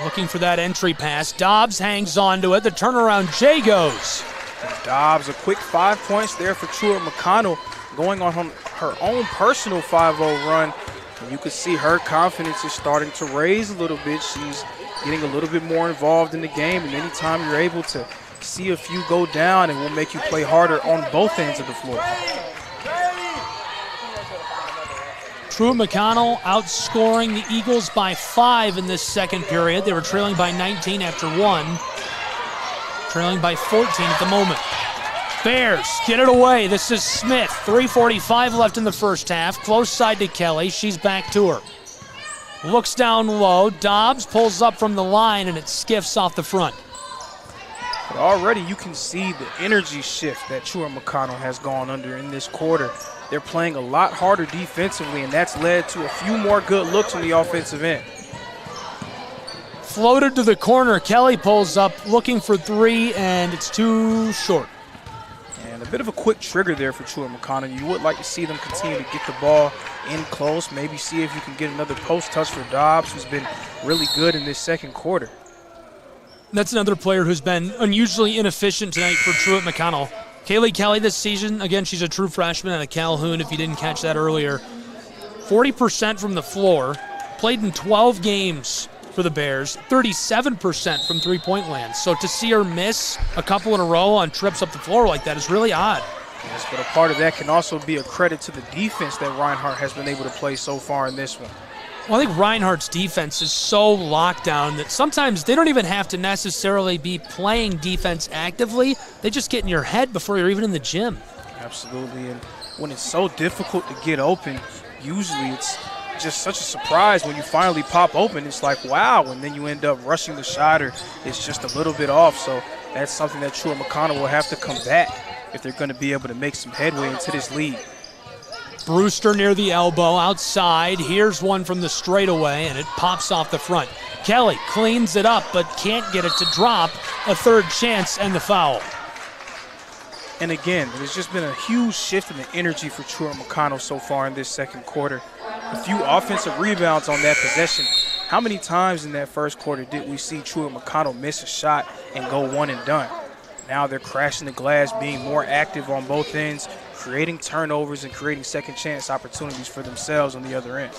Looking for that entry pass. Dobbs hangs on to it. The turnaround J goes. And Dobbs, a quick 5 points there for Truett McConnell, going on her own personal 5-0 run. And you can see her confidence is starting to raise a little bit. She's getting a little bit more involved in the game, and anytime you're able to see a few go down, it will make you play harder on both ends of the floor. Truett McConnell outscoring the Eagles by 5 in this second period. They were trailing by 19 after 1. Trailing by 14 at the moment. Bears get it away. This is Smith. 3:45 left in the first half. Close side to Kelly. She's back to her. Looks down low. Dobbs pulls up from the line, and it skiffs off the front. But already you can see the energy shift that Truett McConnell has gone under in this quarter. They're playing a lot harder defensively, and that's led to a few more good looks on the offensive end. Floated to the corner. Kelly pulls up, looking for 3, and it's too short. And a bit of a quick trigger there for Truett McConnell. You would like to see them continue to get the ball in close, maybe see if you can get another post touch for Dobbs, who's been really good in this second quarter. That's another player who's been unusually inefficient tonight for Truett McConnell. Kaylee Kelly this season, again, she's a true freshman out of Calhoun, if you didn't catch that earlier. 40% from the floor, played in 12 games for the Bears, 37% from three-point land. So to see her miss a couple in a row on trips up the floor like that is really odd. Yes, but a part of that can also be a credit to the defense that Reinhardt has been able to play so far in this one. Well, I think Reinhardt's defense is so locked down that sometimes they don't even have to necessarily be playing defense actively. They just get in your head before you're even in the gym. Absolutely, and when it's so difficult to get open, usually it's just such a surprise when you finally pop open. It's like, wow, and then you end up rushing the shot or it's just a little bit off. So that's something that Truett McConnell will have to combat if they're going to be able to make some headway into this lead. Brewster near the elbow, outside. Here's one from the straightaway, and it pops off the front. Kelly cleans it up, but can't get it to drop. A third chance and the foul. And again, there's just been a huge shift in the energy for Truett McConnell so far in this second quarter. A few offensive rebounds on that possession. How many times in that first quarter did we see Truett McConnell miss a shot and go one and done? Now they're crashing the glass, being more active on both ends, creating turnovers and creating second chance opportunities for themselves on the other end.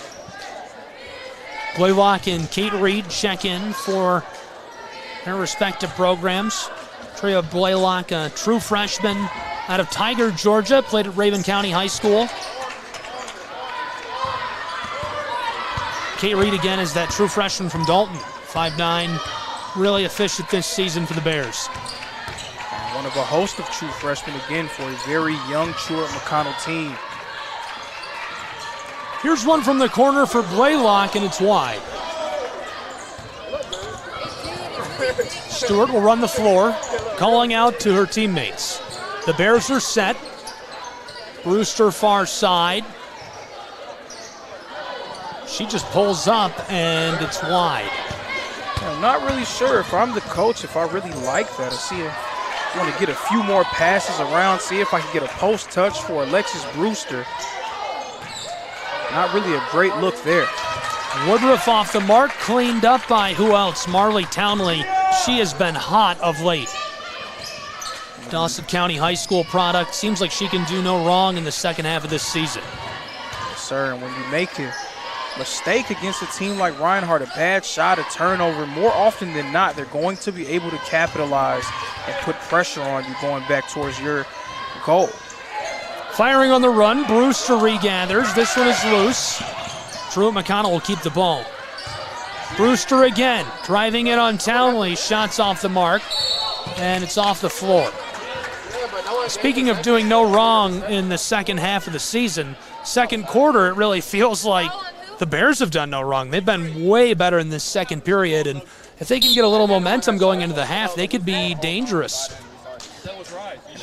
Blaylock and Kate Reed check in for their respective programs. Tria Blaylock, a true freshman out of Tiger, Georgia, played at Raven County High School. Kate Reed again is that true freshman from Dalton, 5'9", really efficient this season for the Bears. One of a host of true freshmen again for a very young Truett McConnell team. Here's one from the corner for Blaylock, and it's wide. Stewart will run the floor, calling out to her teammates. The Bears are set. Brewster far side. She just pulls up, and it's wide. I'm not really sure if I'm the coach, if I really like that. I want to get a few more passes around, see if I can get a post touch for Alexis Brewster. Not really a great look there. Woodruff off the mark, cleaned up by who else? Marley Townley. She has been hot of late. Dawson County High School product. Seems like she can do no wrong in the second half of this season. Yes, sir, and when you make a mistake against a team like Reinhardt, a bad shot, a turnover, more often than not, they're going to be able to capitalize and put pressure on you going back towards your goal. Firing on the run, Brewster regathers. This one is loose. Truett McConnell will keep the ball. Brewster again, driving it on Townley. Shots off the mark, and it's off the floor. Speaking of doing no wrong in the second half of the season, second quarter, it really feels like the Bears have done no wrong. They've been way better in this second period, and if they can get a little momentum going into the half, they could be dangerous.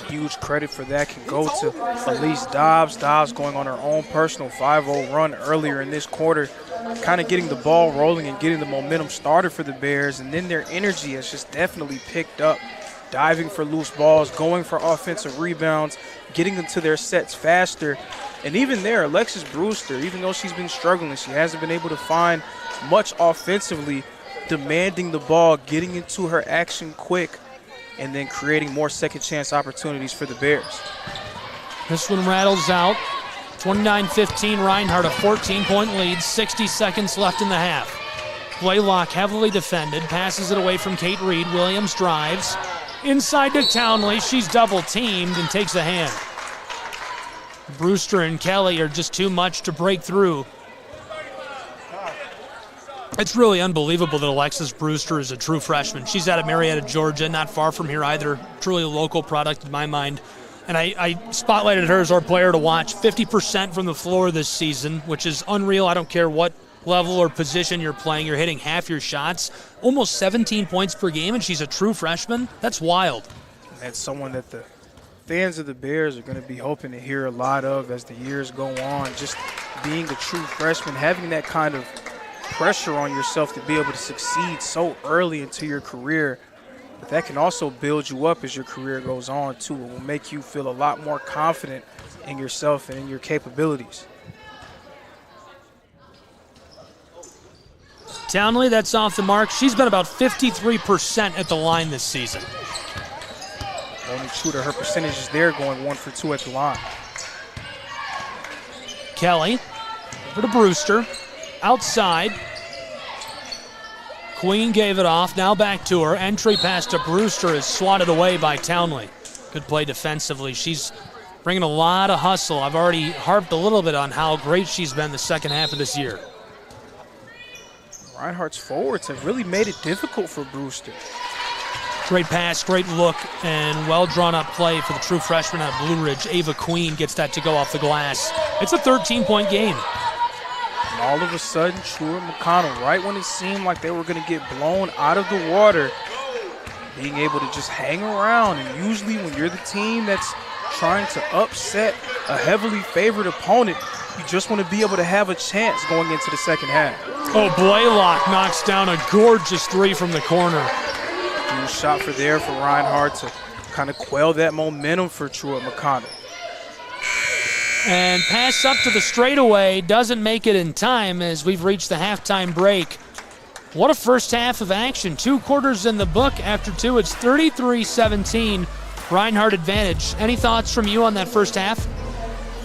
Huge credit for that can go to Elise Dobbs. Dobbs going on her own personal 5-0 run earlier in this quarter, kind of getting the ball rolling and getting the momentum started for the Bears, and then their energy has just definitely picked up. Diving for loose balls, going for offensive rebounds, getting into their sets faster. And even there, Alexis Brewster, even though she's been struggling, she hasn't been able to find much offensively, demanding the ball, getting into her action quick, and then creating more second chance opportunities for the Bears. This one rattles out. 29-15, Reinhardt, a 14-point lead, 60 seconds left in the half. Blaylock heavily defended, passes it away from Kate Reed. Williams drives. Inside to Townley, she's double teamed and takes a hand. Brewster and Kelly are just too much to break through. It's really unbelievable that Alexis Brewster is a true freshman. She's out of Marietta, Georgia, not far from here either. Truly a local product in my mind. And I spotlighted her as our player to watch. 50% from the floor this season, which is unreal. I don't care what level or position you're playing. You're hitting half your shots. Almost 17 points per game, and she's a true freshman. That's wild. That's someone that the fans of the Bears are going to be hoping to hear a lot of as the years go on. Just being a true freshman, having that kind of pressure on yourself to be able to succeed so early into your career. But that can also build you up as your career goes on, too. It will make you feel a lot more confident in yourself and in your capabilities. Townley, that's off the mark. She's been about 53% at the line this season. Only true to her percentages there, going 1 for 2 at the line. Kelly, over to Brewster, outside. Queen gave it off, now back to her. Entry pass to Brewster is swatted away by Townley. Good play defensively. She's bringing a lot of hustle. I've already harped a little bit on how great she's been the second half of this year. Reinhardt's forwards have really made it difficult for Brewster. Great pass, great look, and well-drawn-up play for the true freshman out of Blue Ridge. Ava Queen gets that to go off the glass. It's a 13-point game. And all of a sudden, Truett McConnell, right when it seemed like they were going to get blown out of the water, being able to just hang around. And usually when you're the team that's trying to upset a heavily favored opponent. You just want to be able to have a chance going into the second half. Oh, Blaylock knocks down a gorgeous three from the corner. Huge shot for Reinhardt to kind of quell that momentum for Truett McConnell. And pass up to the straightaway, doesn't make it in time as we've reached the halftime break. What a first half of action. 2 quarters in the book. After 2, it's 33-17, Reinhardt advantage. Any thoughts from you on that first half?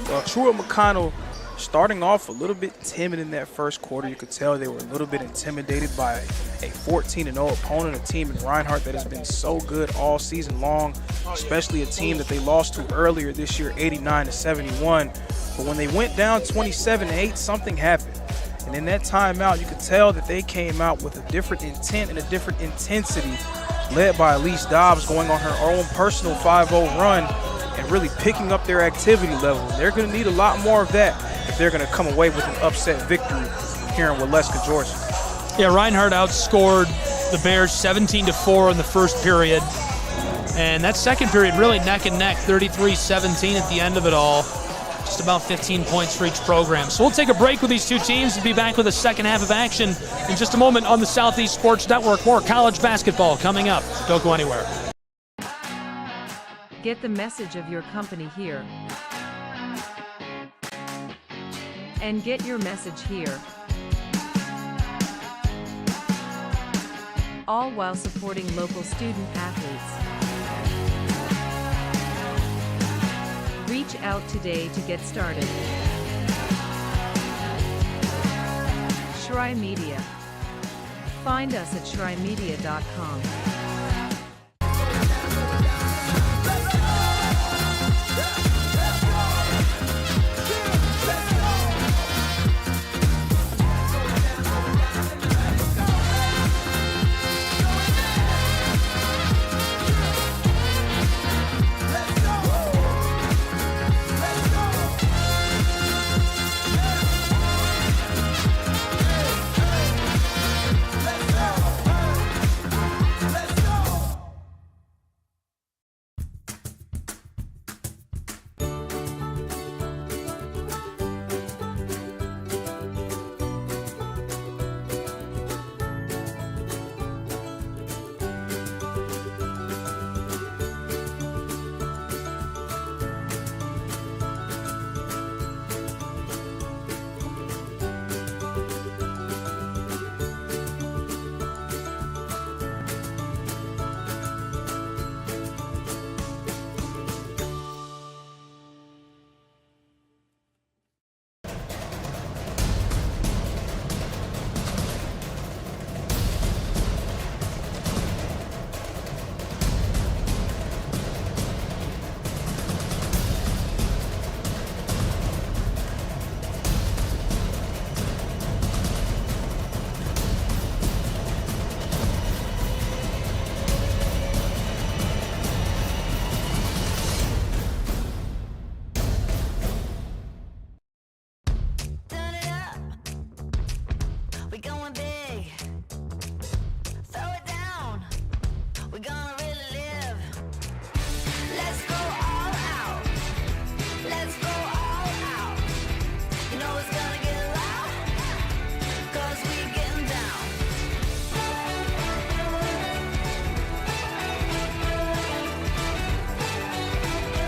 Well, Truett McConnell starting off a little bit timid in that first quarter. You could tell they were a little bit intimidated by a 14-0 opponent, a team in Reinhardt that has been so good all season long, especially a team that they lost to earlier this year, 89-71. But when they went down 27-8, something happened. And in that timeout, you could tell that they came out with a different intent and a different intensity, led by Elise Dobbs going on her own personal 5-0 run and really picking up their activity level. They're going to need a lot more of that if they're going to come away with an upset victory here in Waleska, Georgia. Yeah, Reinhardt outscored the Bears 17-4 in the first period. And that second period really neck and neck, 33-17 at the end of it all. Just about 15 points for each program. So we'll take a break with these two teams and be back with the second half of action in just a moment on the Southeast Sports Network. More college basketball coming up. Don't go anywhere. Get the message of your company here. And get your message here. All while supporting local student athletes. Reach out today to get started. Shry Media. Find us at shrymedia.com.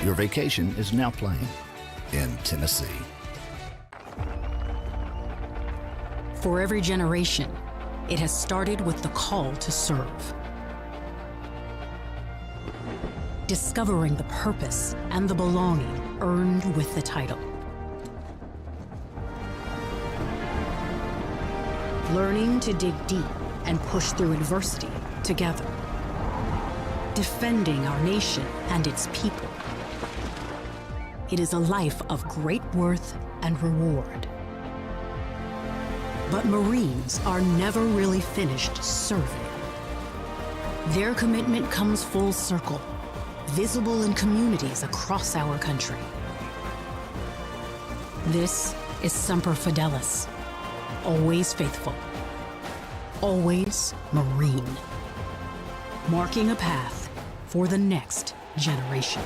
Your vacation is now playing in Tennessee. For every generation, it has started with the call to serve. Discovering the purpose and the belonging earned with the title. Learning to dig deep and push through adversity together. Defending our nation and its people. It is a life of great worth and reward. But Marines are never really finished serving. Their commitment comes full circle, visible in communities across our country. This is Semper Fidelis, always faithful, always Marine, marking a path for the next generation.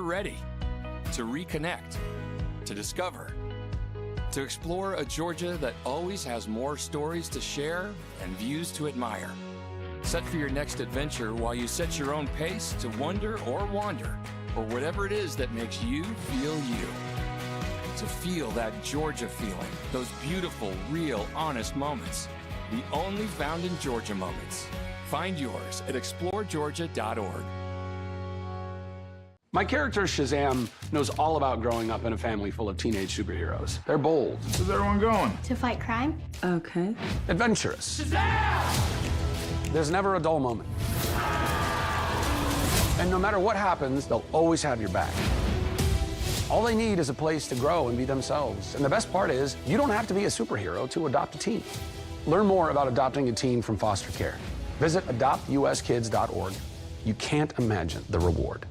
you're ready to reconnect, to discover, to explore a Georgia that always has more stories to share and views to admire. Set for your next adventure while you set your own pace to wonder or wander, or whatever it is that makes you feel you. To feel that Georgia feeling, those beautiful, real, honest moments. The only found in Georgia moments. Find yours at exploregeorgia.org. My character, Shazam, knows all about growing up in a family full of teenage superheroes. They're bold. Where's everyone going? To fight crime? Okay. Adventurous. Shazam! There's never a dull moment. And no matter what happens, they'll always have your back. All they need is a place to grow and be themselves. And the best part is, you don't have to be a superhero to adopt a teen. Learn more about adopting a teen from foster care. Visit adoptuskids.org. You can't imagine the reward.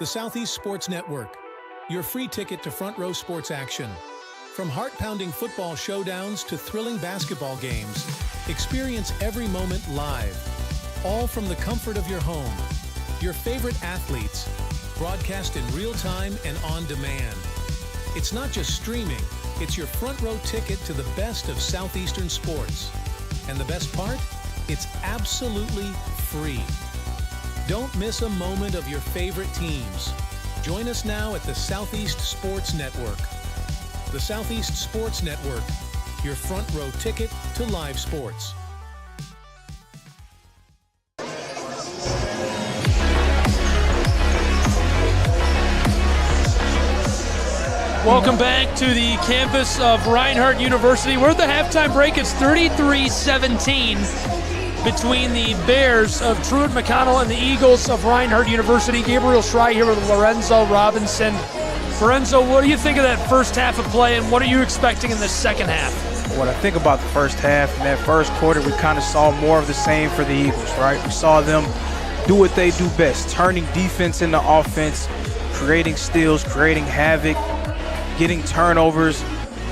The Southeast Sports Network, your free ticket to front row sports action. From heart-pounding football showdowns to thrilling basketball games, experience every moment live, all from the comfort of your home. Your favorite athletes, broadcast in real time and on demand. It's not just streaming, it's your front row ticket to the best of Southeastern sports. And the best part? It's absolutely free. Don't miss a moment of your favorite teams. Join us now at the Southeast Sports Network. the Southeast Sports Network, your front row ticket to live sports. Welcome back to the campus of Reinhardt University. We're at the halftime break. It's 33-17 between the Bears of Truett McConnell and the Eagles of Reinhardt University. Gabriel Schrei here with Lorenzo Robinson. Lorenzo, what do you think of that first half of play, and what are you expecting in the second half? What I think about the first half, in that first quarter, we kind of saw more of the same for the Eagles, right? We saw them do what they do best, turning defense into offense, creating steals, creating havoc, getting turnovers.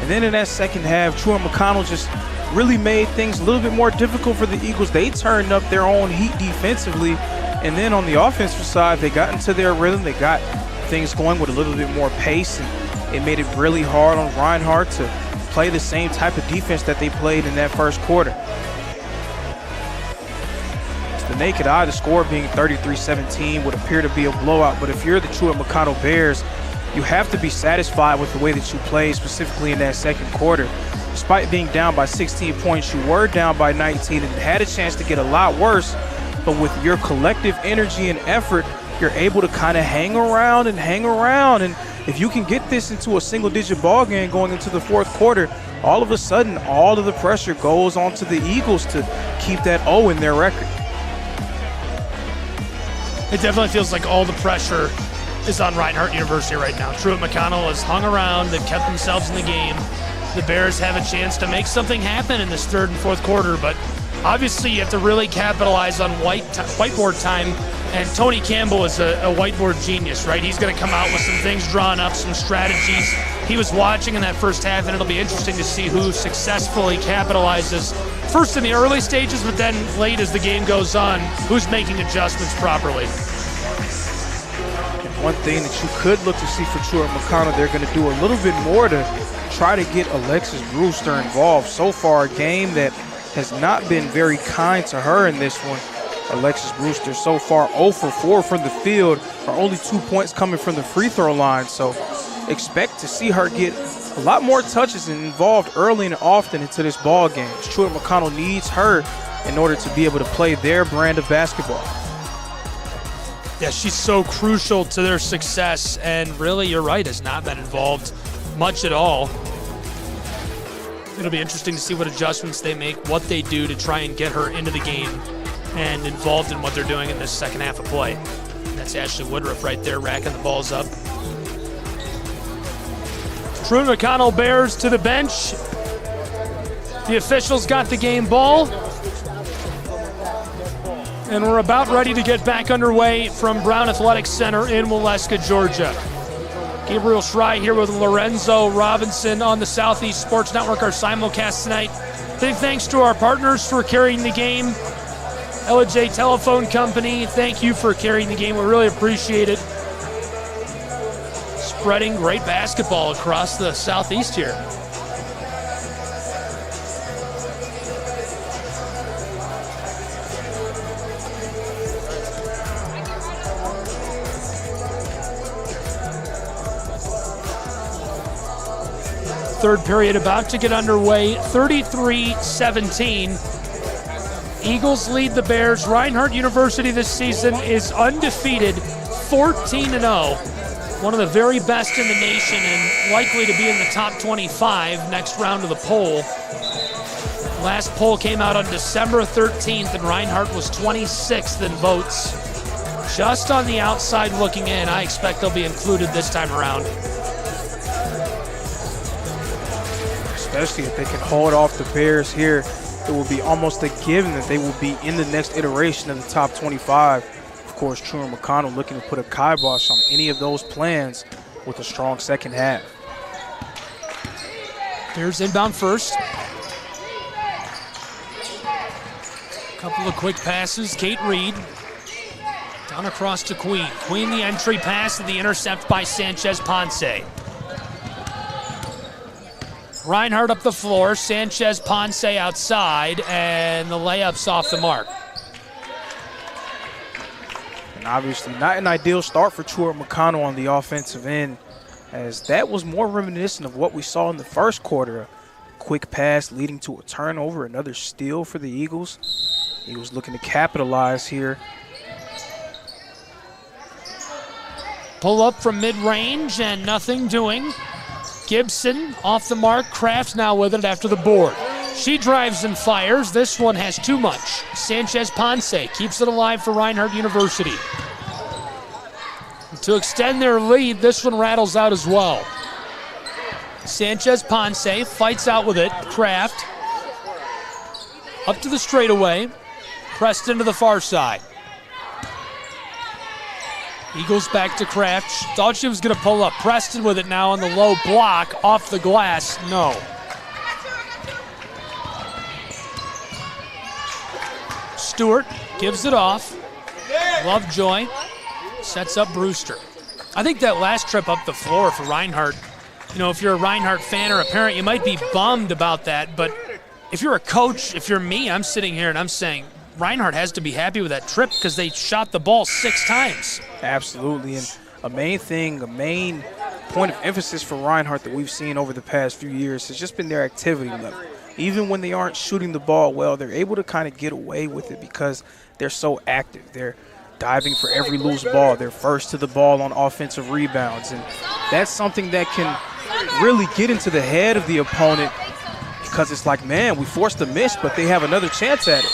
And then in that second half, Truett McConnell just really made things a little bit more difficult for the Eagles. They turned up their own heat defensively. And then on the offensive side, they got into their rhythm. They got things going with a little bit more pace. And it made it really hard on Reinhardt to play the same type of defense that they played in that first quarter. To the naked eye, the score being 33-17 would appear to be a blowout. But if you're the Truett McConnell Bears, you have to be satisfied with the way that you played, specifically in that second quarter. Despite being down by 16 points, you were down by 19 and had a chance to get a lot worse. But with your collective energy and effort, you're able to kind of hang around. And if you can get this into a single-digit ball game going into the fourth quarter, all of a sudden, all of the pressure goes onto the Eagles to keep that O in their record. It definitely feels like all the pressure is on Reinhardt University right now. Truett McConnell has hung around. They've kept themselves in the game. The Bears have a chance to make something happen in this third and fourth quarter, but obviously you have to really capitalize on whiteboard time, and Tony Campbell is a whiteboard genius, right? He's going to come out with some things drawn up, some strategies. He was watching in that first half, and it'll be interesting to see who successfully capitalizes first in the early stages, but then late as the game goes on, who's making adjustments properly. One thing that you could look to see for Truett McConnell, they're going to do a little bit more to try to get Alexis Brewster involved. So far, a game that has not been very kind to her in this one. Alexis Brewster so far 0 for 4 from the field, or only 2 points coming from the free throw line. So expect to see her get a lot more touches and involved early and often into this ball game. Truett McConnell needs her in order to be able to play their brand of basketball. Yeah, she's so crucial to their success, and really, you're right, has not been involved much at all. It'll be interesting to see what adjustments they make, what they do to try and get her into the game and involved in what they're doing in this second half of play. And that's Ashley Woodruff right there, racking the balls up. Truett McConnell Bears to the bench. The officials got the game ball. And we're about ready to get back underway from Brown Athletics Center in Waleska, Georgia. Gabriel Schrei here with Lorenzo Robinson on the Southeast Sports Network, our simulcast tonight. Big thanks to our partners for carrying the game. LJ Telephone Company, thank you for carrying the game. We really appreciate it. Spreading great basketball across the Southeast here. Third period about to get underway, 33-17. Eagles lead the Bears. Reinhardt University this season is undefeated, 14-0. One of the very best in the nation and likely to be in the top 25 next round of the poll. Last poll came out on December 13th, and Reinhardt was 26th in votes. Just on the outside looking in, I expect they'll be included this time around. Especially if they can hold off the Bears here, it will be almost a given that they will be in the next iteration of the top 25. Of course, Truett McConnell looking to put a kibosh on any of those plans with a strong second half. Bears inbound first. Couple of quick passes. Kate Reed down across to Queen. Queen the entry pass and the intercept by Sanchez Ponce. Reinhardt up the floor, Sanchez Ponce outside, and the layup's off the mark. And obviously not an ideal start for Truett McConnell on the offensive end. as that was more reminiscent of what we saw in the first quarter. A quick pass leading to a turnover, another steal for the Eagles. Eagles looking to capitalize here. Pull up from mid-range and nothing doing. Gibson off the mark. Kraft now with it after the board. She drives and fires. This one has too much. Sanchez Ponce keeps it alive for Reinhardt University. To extend their lead, this one rattles out as well. Sanchez Ponce fights out with it. Kraft up to the straightaway. Pressed into the far side. Eagles back to Kraft. Thought she was going to pull up. Preston with it now on the low block. Off the glass. No. Stewart gives it off. Lovejoy sets up Brewster. I think that last trip up the floor for Reinhardt, you know, if you're a Reinhardt fan or a parent, you might be bummed about that. But if you're a coach, if you're me, I'm sitting here and I'm saying Reinhardt has to be happy with that trip because they shot the ball 6 times. Absolutely. And a main point of emphasis for Reinhardt that we've seen over the past few years has just been their activity level. Even when they aren't shooting the ball well, they're able to kind of get away with it because they're so active. They're diving for every loose ball. They're first to the ball on offensive rebounds. And that's something that can really get into the head of the opponent because it's like, man, we forced a miss, but they have another chance at it.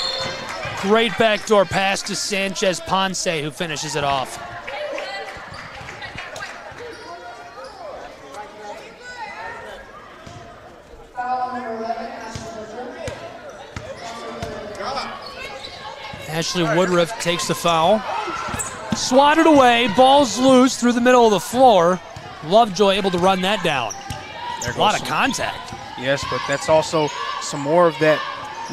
Great backdoor pass to Sanchez Ponce, who finishes it off. Ashley Woodruff takes the foul. Swatted away, ball's loose through the middle of the floor. Lovejoy able to run that down. A lot of contact. Yes, but that's also some more of that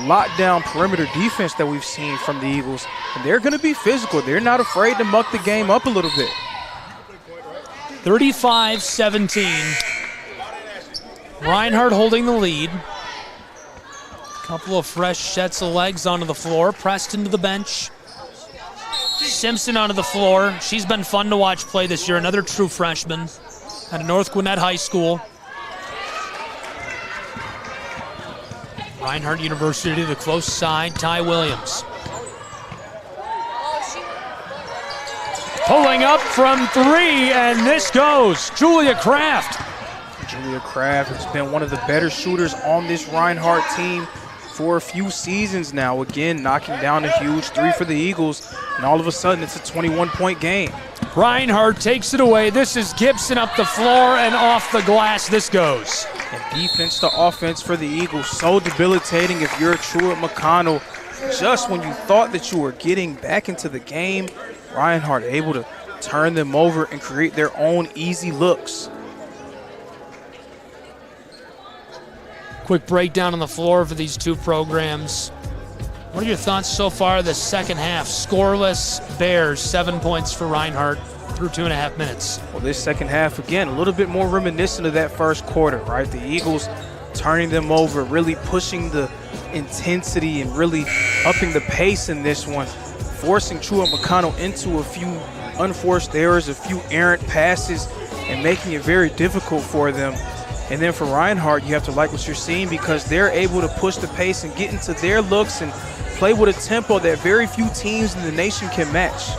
lockdown perimeter defense that we've seen from the Eagles. And they're going to be physical. They're not afraid to muck the game up a little bit. 35-17. Reinhardt holding the lead. Couple of fresh sets of legs onto the floor. Preston to the bench. Simpson onto the floor. She's been fun to watch play this year. Another true freshman at North Gwinnett High School. Reinhardt University to the close side. Ty Williams. Pulling up from 3, and this goes. Julia Kraft. Julia Kraft has been one of the better shooters on this Reinhardt team for a few seasons now. Again, knocking down a huge 3 for the Eagles, and all of a sudden it's a 21-point game. Reinhardt takes it away. This is Gibson up the floor and off the glass. This goes. And defense to offense for the Eagles, so debilitating if you're a Truett McConnell. Just when you thought that you were getting back into the game, Reinhardt able to turn them over and create their own easy looks. Quick breakdown on the floor for these two programs. What are your thoughts so far of the second half? Scoreless Bears, 7 points for Reinhardt through 2.5 minutes. Well, this second half, again, a little bit more reminiscent of that first quarter, right? The Eagles turning them over, really pushing the intensity and really upping the pace in this one, forcing Truett McConnell into a few unforced errors, a few errant passes, and making it very difficult for them. And then for Reinhardt, you have to like what you're seeing because they're able to push the pace and get into their looks and play with a tempo that very few teams in the nation can match.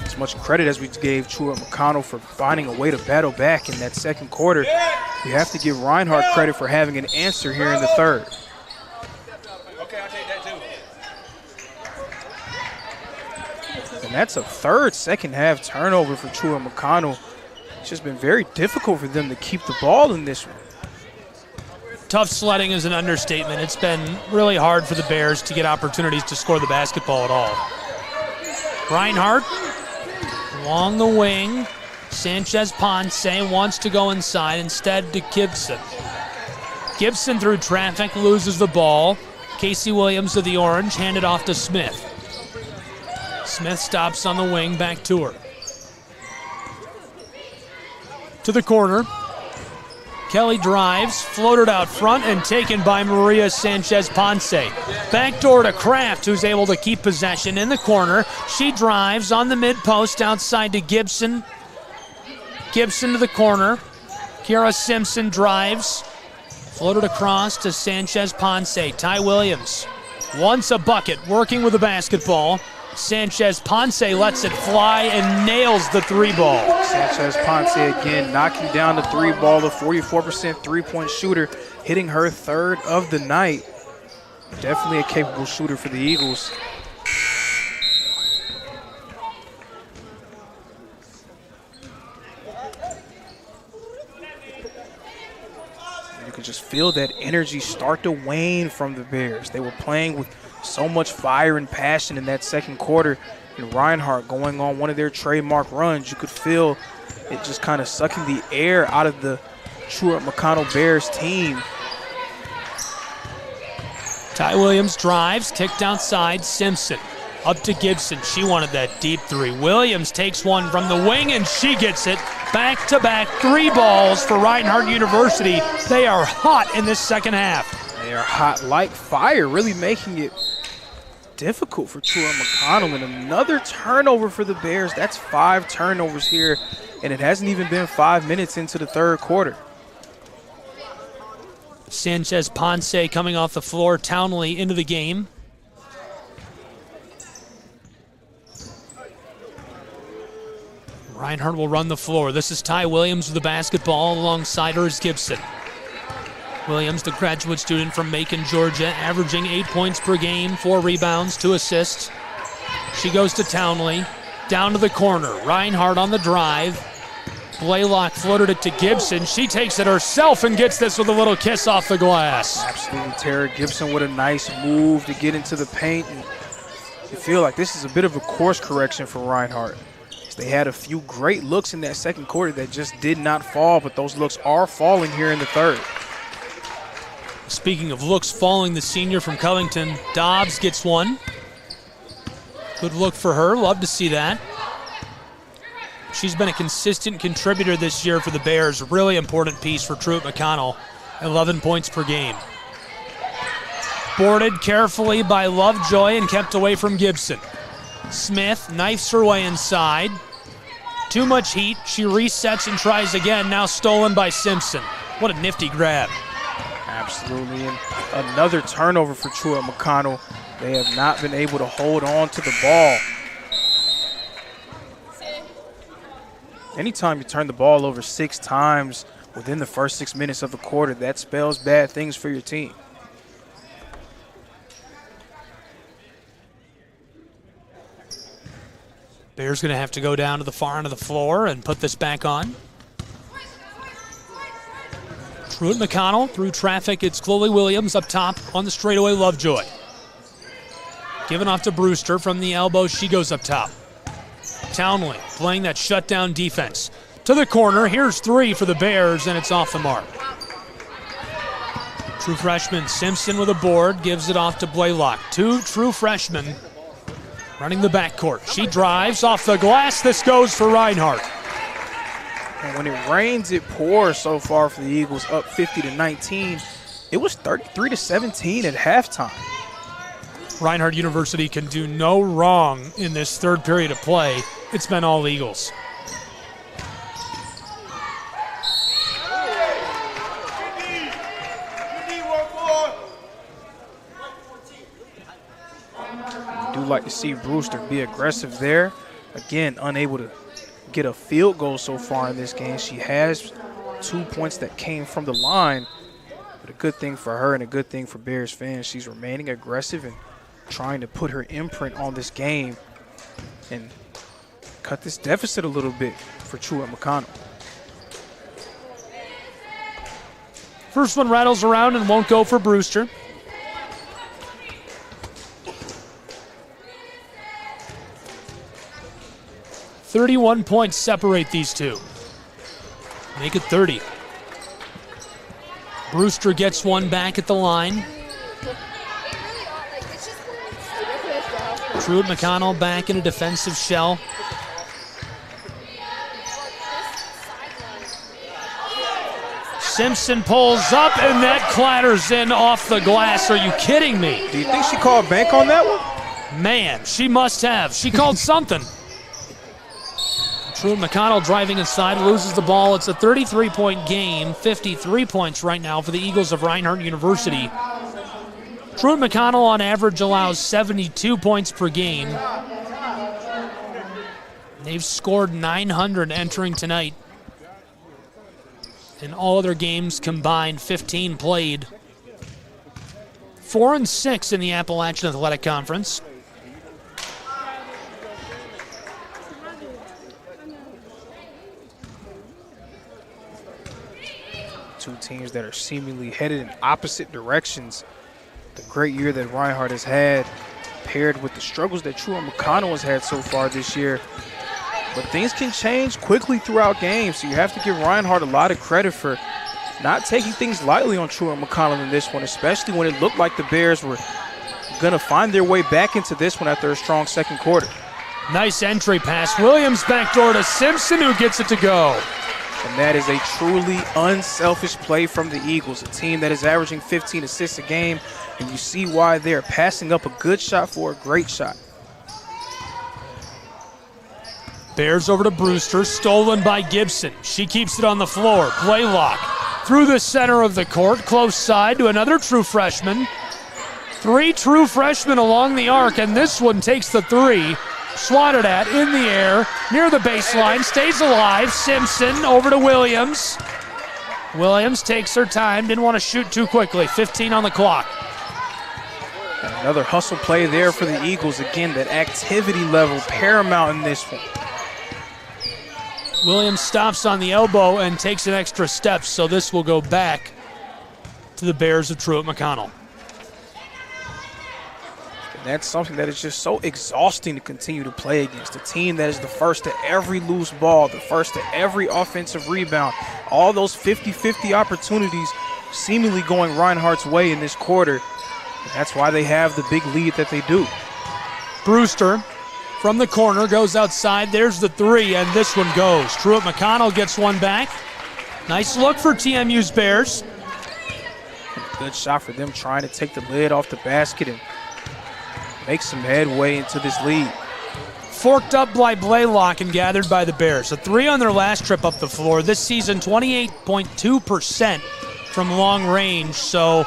As much credit as we gave Truett McConnell for finding a way to battle back in that second quarter, we have to give Reinhardt credit for having an answer here in the third. And that's a third second half turnover for Truett McConnell. It's just been very difficult for them to keep the ball in this one. Tough sledding is an understatement. It's been really hard for the Bears to get opportunities to score the basketball at all. Reinhardt along the wing. Sanchez Ponce wants to go inside, instead to Gibson. Gibson through traffic loses the ball. Casey Williams of the orange, handed off to Smith. Smith stops on the wing, back to her. To the corner. Kelly drives, floated out front, and taken by Maria Sanchez-Ponce. Backdoor to Kraft, who's able to keep possession in the corner. She drives on the mid-post outside to Gibson. Gibson to the corner. Kiara Simpson drives. Floated across to Sanchez-Ponce. Ty Williams wants a bucket, working with the basketball. Sanchez-Ponce lets it fly and nails the three ball. Sanchez-Ponce again knocking down the three ball, the 44% three-point shooter, hitting her third of the night. Definitely a capable shooter for the Eagles. You can just feel that energy start to wane from the Bears. They were playing with so much fire and passion in that second quarter, and Reinhardt going on one of their trademark runs. You could feel it just kind of sucking the air out of the Truett McConnell Bears team. Ty Williams drives, kicked outside, Simpson up to Gibson. She wanted that deep three. Williams takes one from the wing, and she gets it. Back-to-back three balls for Reinhardt University. They are hot in this second half. They are hot like fire, really making it difficult for Truett McConnell. And another turnover for the Bears. That's 5 turnovers here, and it hasn't even been 5 minutes into the third quarter. Sanchez-Ponce coming off the floor, Townley into the game. Reinhardt will run the floor. This is Ty Williams with the basketball. Alongside her is Gibson. Williams, the graduate student from Macon, Georgia, averaging 8 points per game, 4 rebounds, 2 assists. She goes to Townley, down to the corner. Reinhardt on the drive. Blaylock floated it to Gibson. She takes it herself and gets this with a little kiss off the glass. Absolutely, Tara Gibson with a nice move to get into the paint. And you feel like this is a bit of a course correction for Reinhardt. They had a few great looks in that second quarter that just did not fall, but those looks are falling here in the third. Speaking of looks falling, the senior from Covington, Dobbs gets one. Good look for her. Love to see that. She's been a consistent contributor this year for the Bears. Really important piece for Truett McConnell. 11 points per game. Boarded carefully by Lovejoy and kept away from Gibson. Smith knifes her way inside. Too much heat. She resets and tries again. Now stolen by Simpson. What a nifty grab. Absolutely. And another turnover for Truett McConnell. They have not been able to hold on to the ball. Anytime you turn the ball over 6 times within the first 6 minutes of the quarter, that spells bad things for your team. Bears going to have to go down to the far end of the floor and put this back on. Truett McConnell through traffic. It's Chloe Williams up top on the straightaway. Lovejoy. Given off to Brewster from the elbow. She goes up top. Townley playing that shutdown defense. To the corner. Here's 3 for the Bears, and it's off the mark. True freshman Simpson with a board. Gives it off to Blaylock. 2 true freshmen running the backcourt. She drives off the glass. This goes for Reinhardt. And when it rains, it pours so far for the Eagles, up 50-19. It was 33-17 at halftime. Reinhardt University can do no wrong in this third period of play. It's been all Eagles. Like to see Brewster be aggressive there. Again, unable to get a field goal so far in this game. She has 2 points that came from the line, but a good thing for her and a good thing for Bears fans. She's remaining aggressive and trying to put her imprint on this game and cut this deficit a little bit for Truett McConnell. First one rattles around and won't go for Brewster. 31 points separate these two. Make it 30. Brewster gets one back at the line. Truett McConnell back in a defensive shell. Simpson pulls up, and that clatters in off the glass. Are you kidding me? Do you think she called bank on that one? Man, she must have. She called something. Truett McConnell driving inside, loses the ball. It's a 33-point game, 53 points right now for the Eagles of Reinhardt University. Truett McConnell on average allows 72 points per game. They've scored 900 entering tonight. In all other games combined, 15 played. 4-6 in the Appalachian Athletic Conference. Two teams that are seemingly headed in opposite directions. The great year that Reinhardt has had, paired with the struggles that Truett McConnell has had so far this year. But things can change quickly throughout games, so you have to give Reinhardt a lot of credit for not taking things lightly on Truett McConnell in this one, especially when it looked like the Bears were going to find their way back into this one after a strong second quarter. Nice entry pass. Williams backdoor to Simpson, who gets it to go. And that is a truly unselfish play from the Eagles, a team that is averaging 15 assists a game, and you see why they're passing up a good shot for a great shot. Bears over to Brewster, stolen by Gibson. She keeps it on the floor. Blaylock through the center of the court, close side to another true freshman. 3 true freshmen along the arc, and this one takes the 3. Swatted at in the air, near the baseline, stays alive. Simpson over to Williams. Williams takes her time, didn't want to shoot too quickly. 15 on the clock. And another hustle play there for the Eagles. Again, that activity level paramount in this one. Williams stops on the elbow and takes an extra step, so this will go back to the Bears of Truett McConnell. And that's something that is just so exhausting to continue to play against. A team that is the first to every loose ball, the first to every offensive rebound. All those 50-50 opportunities seemingly going Reinhardt's way in this quarter. And that's why they have the big lead that they do. Brewster from the corner goes outside. There's the 3, and this one goes. Truett McConnell gets one back. Nice look for TMU's Bears. Good shot for them trying to take the lid off the basket and make some headway into this lead. Forked up by Blaylock and gathered by the Bears. A 3 on their last trip up the floor. This season, 28.2% from long range, so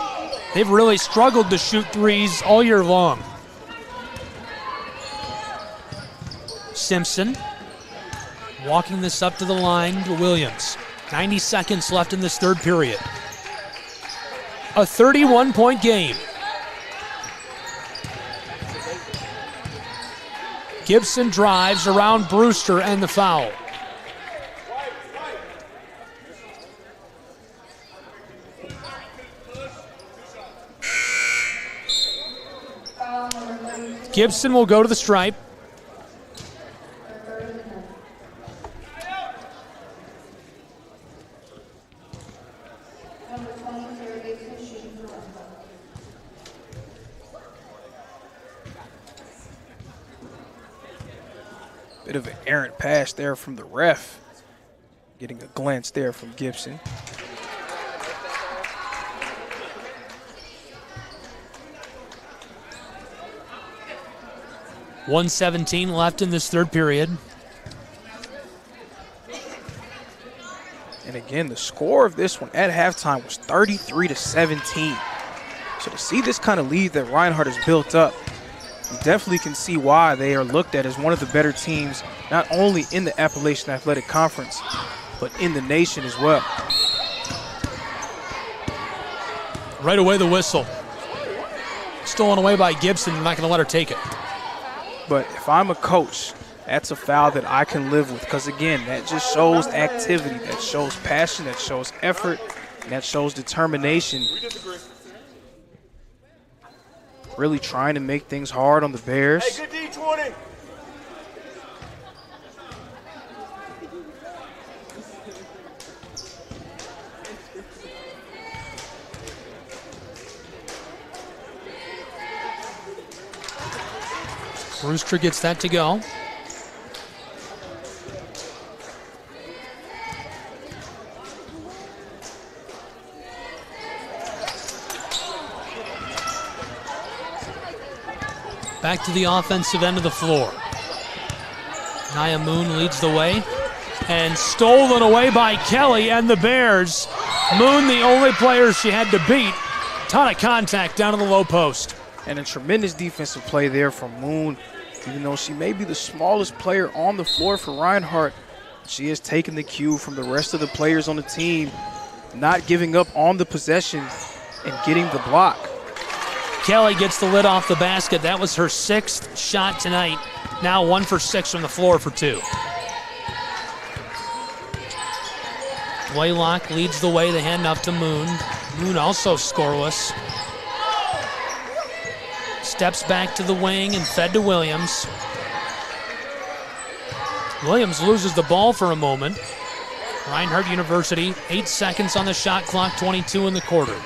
they've really struggled to shoot threes all year long. Simpson walking this up to the line to Williams. 90 seconds left in this third period. A 31-point game. Gibson drives around Brewster and the foul. Gibson will go to the stripe. Bit of an errant pass there from the ref. Getting a glance there from Gibson. .117 left in this third period. And again, the score of this one at halftime was 33-17. So to see this kind of lead that Reinhardt has built up, you definitely can see why they are looked at as one of the better teams, not only in the Appalachian Athletic Conference, but in the nation as well. Right away the whistle. Stolen away by Gibson. I'm not going to let her take it. But if I'm a coach, that's a foul that I can live with, because again, that just shows activity, that shows passion, that shows effort, and that shows determination. Really trying to make things hard on the Bears. Hey, good D20. Brewster gets that to go. Back to the offensive end of the floor. Nia Moon leads the way. And stolen away by Kelly and the Bears. Moon, the only player she had to beat. Ton of contact down in the low post. And a tremendous defensive play there from Moon. Even though she may be the smallest player on the floor for Reinhardt, she has taken the cue from the rest of the players on the team, not giving up on the possession and getting the block. Kelly gets the lid off the basket. That was her 6th shot tonight. Now 1 for 6 from the floor for 2. Blaylock leads the way, the handoff to Moon. Moon also scoreless. Steps back to the wing and fed to Williams. Williams loses the ball for a moment. Reinhardt University, 8 seconds on the shot clock, 22 in the quarter.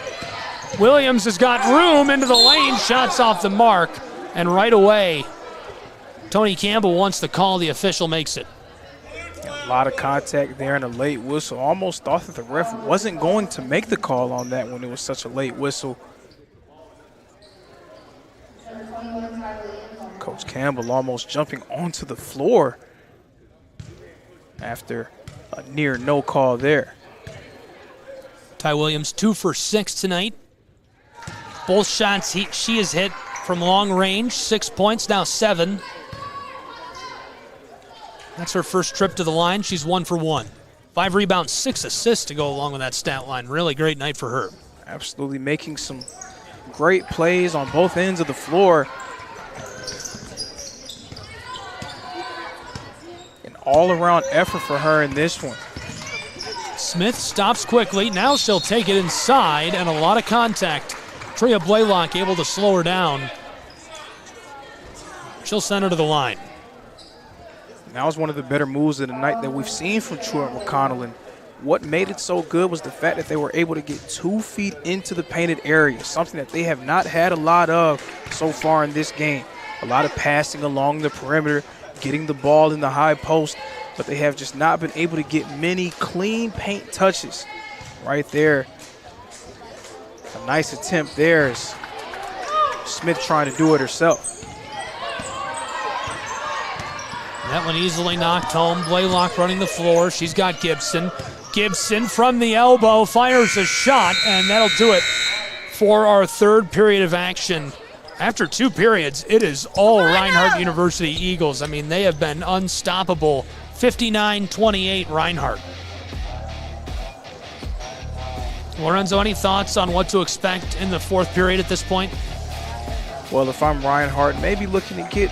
Williams has got room into the lane, shots off the mark, and right away, Tony Campbell wants the call, the official makes it. A lot of contact there and a late whistle. Almost thought that the ref wasn't going to make the call on that when it was such a late whistle. Coach Campbell almost jumping onto the floor after a near no call there. Ty Williams 2 for 6 tonight. Both shots she has hit from long range. 6 points, now 7. That's her first trip to the line. She's 1 for 1. 5 rebounds, 6 assists to go along with that stat line. Really great night for her. Absolutely making some great plays on both ends of the floor. An all-around effort for her in this one. Smith stops quickly. Now she'll take it inside, and a lot of contact. Tria Blaylock able to slow her down. She'll send her to the line. That was one of the better moves of the night that we've seen from Truett McConnell. And what made it so good was the fact that they were able to get 2 feet into the painted area, something that they have not had a lot of so far in this game. A lot of passing along the perimeter, getting the ball in the high post, but they have just not been able to get many clean paint touches. Right there, a nice attempt there is Smith trying to do it herself. That one easily knocked home. Blaylock running the floor. She's got Gibson. Gibson from the elbow fires a shot, and that'll do it for our 3rd period of action. After 2 periods, it is all Reinhardt University Eagles. I mean, they have been unstoppable. 59-28 Reinhardt. Lorenzo, any thoughts on what to expect in the 4th period at this point? Well, if I'm Reinhardt, maybe looking to get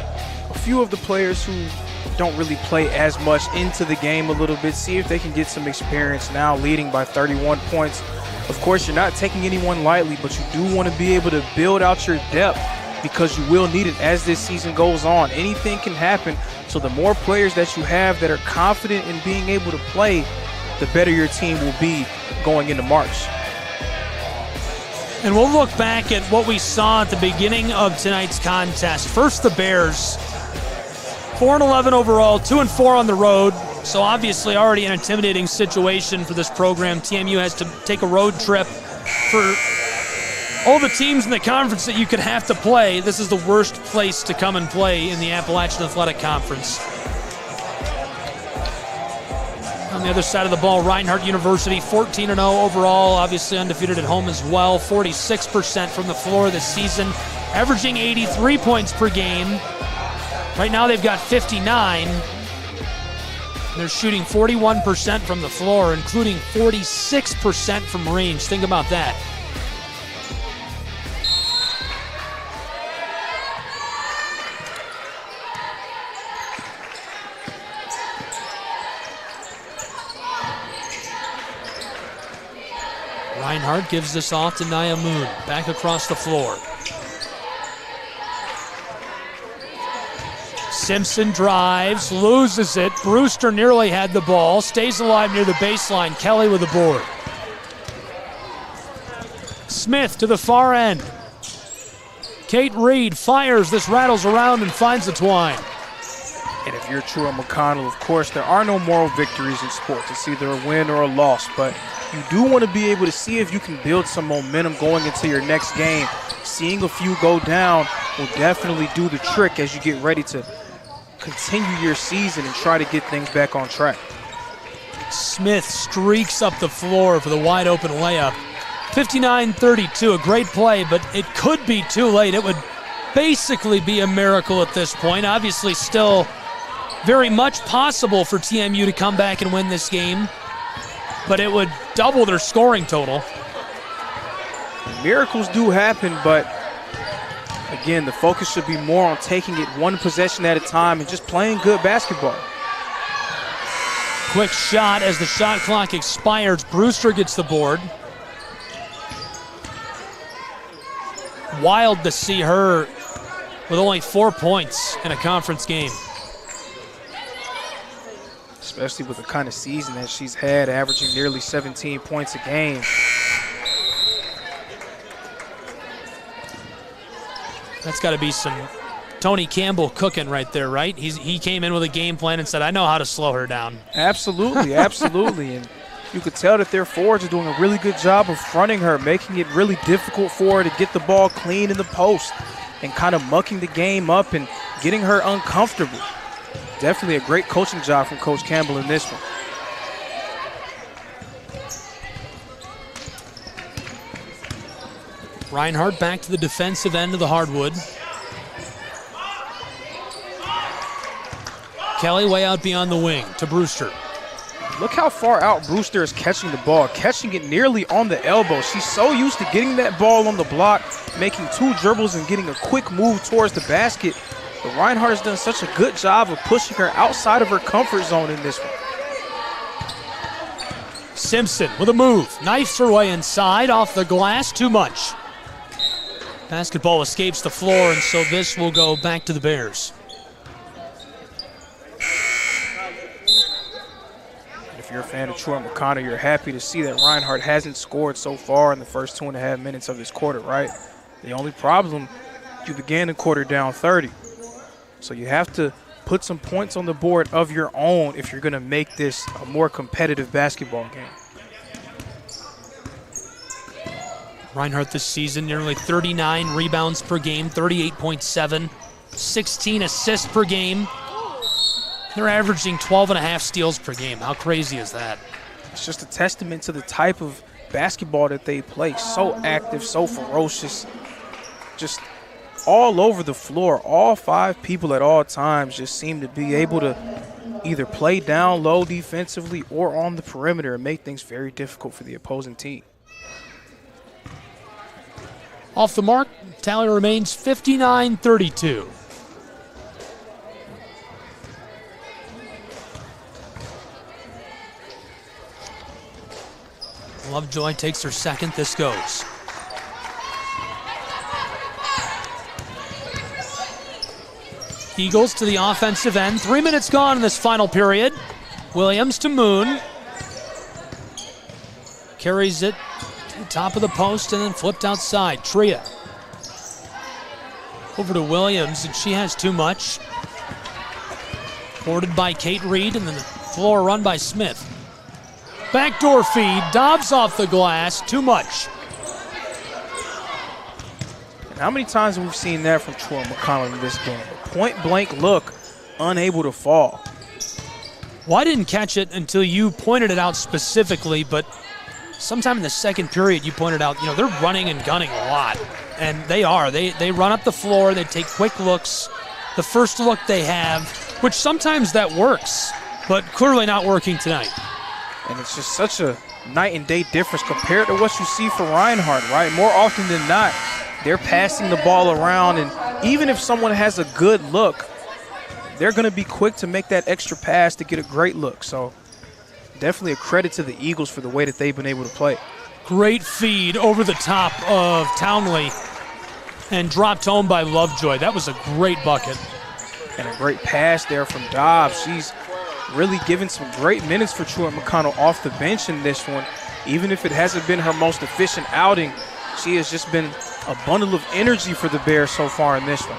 a few of the players who don't really play as much into the game a little bit, see if they can get some experience now leading by 31 points. Of course, you're not taking anyone lightly, but you do want to be able to build out your depth because you will need it as this season goes on. Anything can happen, so the more players that you have that are confident in being able to play, the better your team will be going into March. And we'll look back at what we saw at the beginning of tonight's contest. First, the Bears. 4-11 overall, 2-4 on the road. So obviously already an intimidating situation for this program. TMU has to take a road trip. For all the teams in the conference that you could have to play, this is the worst place to come and play in the Appalachian Athletic Conference. On the other side of the ball, Reinhardt University, 14-0 overall, obviously undefeated at home as well. 46% from the floor this season, averaging 83 points per game. Right now they've got 59. They're shooting 41% from the floor, including 46% from range. Think about that. Reinhardt gives this off to Nia Moon. Back across the floor. Simpson drives, loses it. Brewster nearly had the ball, stays alive near the baseline. Kelly with the board. Smith to the far end. Kate Reed fires, this rattles around and finds the twine. And if you're Truett McConnell, of course, there are no moral victories in sports. It's either a win or a loss, but you do want to be able to see if you can build some momentum going into your next game. Seeing a few go down will definitely do the trick as you get ready to continue your season and try to get things back on track. Smith streaks up the floor for the wide open layup. 59-32, a great play, but it could be too late. It would basically be a miracle at this point. Obviously still very much possible for TMU to come back and win this game, but it would double their scoring total. Miracles do happen, but again, the focus should be more on taking it one possession at a time and just playing good basketball. Quick shot as the shot clock expires. Brewster gets the board. Wild to see her with only 4 points in a conference game. Especially with the kind of season that she's had, averaging nearly 17 points a game. That's got to be some Tony Campbell cooking right there, right? He came in with a game plan and said, I know how to slow her down. Absolutely, absolutely. And you could tell that their forwards are doing a really good job of fronting her, making it really difficult for her to get the ball clean in the post and kind of mucking the game up and getting her uncomfortable. Definitely a great coaching job from Coach Campbell in this one. Reinhardt back to the defensive end of the hardwood. Kelly way out beyond the wing to Brewster. Look how far out Brewster is catching the ball, catching it nearly on the elbow. She's so used to getting that ball on the block, making 2 dribbles and getting a quick move towards the basket. But Reinhardt has done such a good job of pushing her outside of her comfort zone in this one. Simpson with a move, knifes her way inside, off the glass, too much. Basketball escapes the floor, and so this will go back to the Bears. If you're a fan of Truett McConnell, you're happy to see that Reinhardt hasn't scored so far in the first 2.5 minutes of this quarter, right? The only problem, you began the quarter down 30. So you have to put some points on the board of your own if you're going to make this a more competitive basketball game. Reinhardt this season, nearly 39 rebounds per game, 38.7, 16 assists per game. They're averaging 12.5 steals per game. How crazy is that? It's just a testament to the type of basketball that they play. So active, so ferocious, just all over the floor. All 5 people at all times just seem to be able to either play down low defensively or on the perimeter and make things very difficult for the opposing team. Off the mark, tally remains 59-32. Lovejoy takes her second. This goes. Eagles to the offensive end. 3 minutes gone in this final period. Williams to Moon. Carries it to the top of the post and then flipped outside. Truett. Over to Williams, and she has too much. Boarded by Kate Reed, and then the floor run by Smith. Backdoor feed, Dobbs off the glass, too much. And how many times have we seen that from Truett McConnell in this game? A point-blank look, unable to fall. Well, I didn't catch it until you pointed it out specifically, but sometime in the second period you pointed out, you know, they're running and gunning a lot. And they are. They run up the floor, they take quick looks. The first look they have, which sometimes that works, but clearly not working tonight. And it's just such a night and day difference compared to what you see for Reinhardt, right? More often than not, they're passing the ball around, and even if someone has a good look, they're going to be quick to make that extra pass to get a great look. So definitely a credit to the Eagles for the way that they've been able to play. Great feed over the top of Townley and dropped home by Lovejoy. That was a great bucket. And a great pass there from Dobbs. She's really given some great minutes for Truett McConnell off the bench in this one. Even if it hasn't been her most efficient outing, she has just been a bundle of energy for the Bears so far in this one.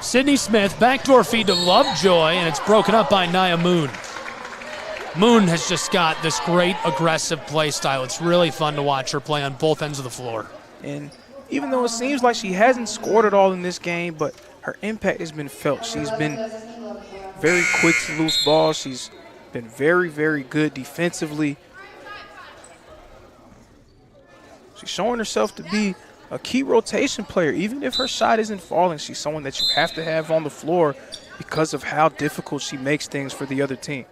Sydney Smith, backdoor feed to Lovejoy, and it's broken up by Nia Moon. Moon has just got this great aggressive play style. It's really fun to watch her play on both ends of the floor. And even though it seems like she hasn't scored at all in this game, but her impact has been felt. She's been very quick to loose balls. She's been very, very good defensively. She's showing herself to be a key rotation player. Even if her shot isn't falling, she's someone that you have to have on the floor because of how difficult she makes things for the other team.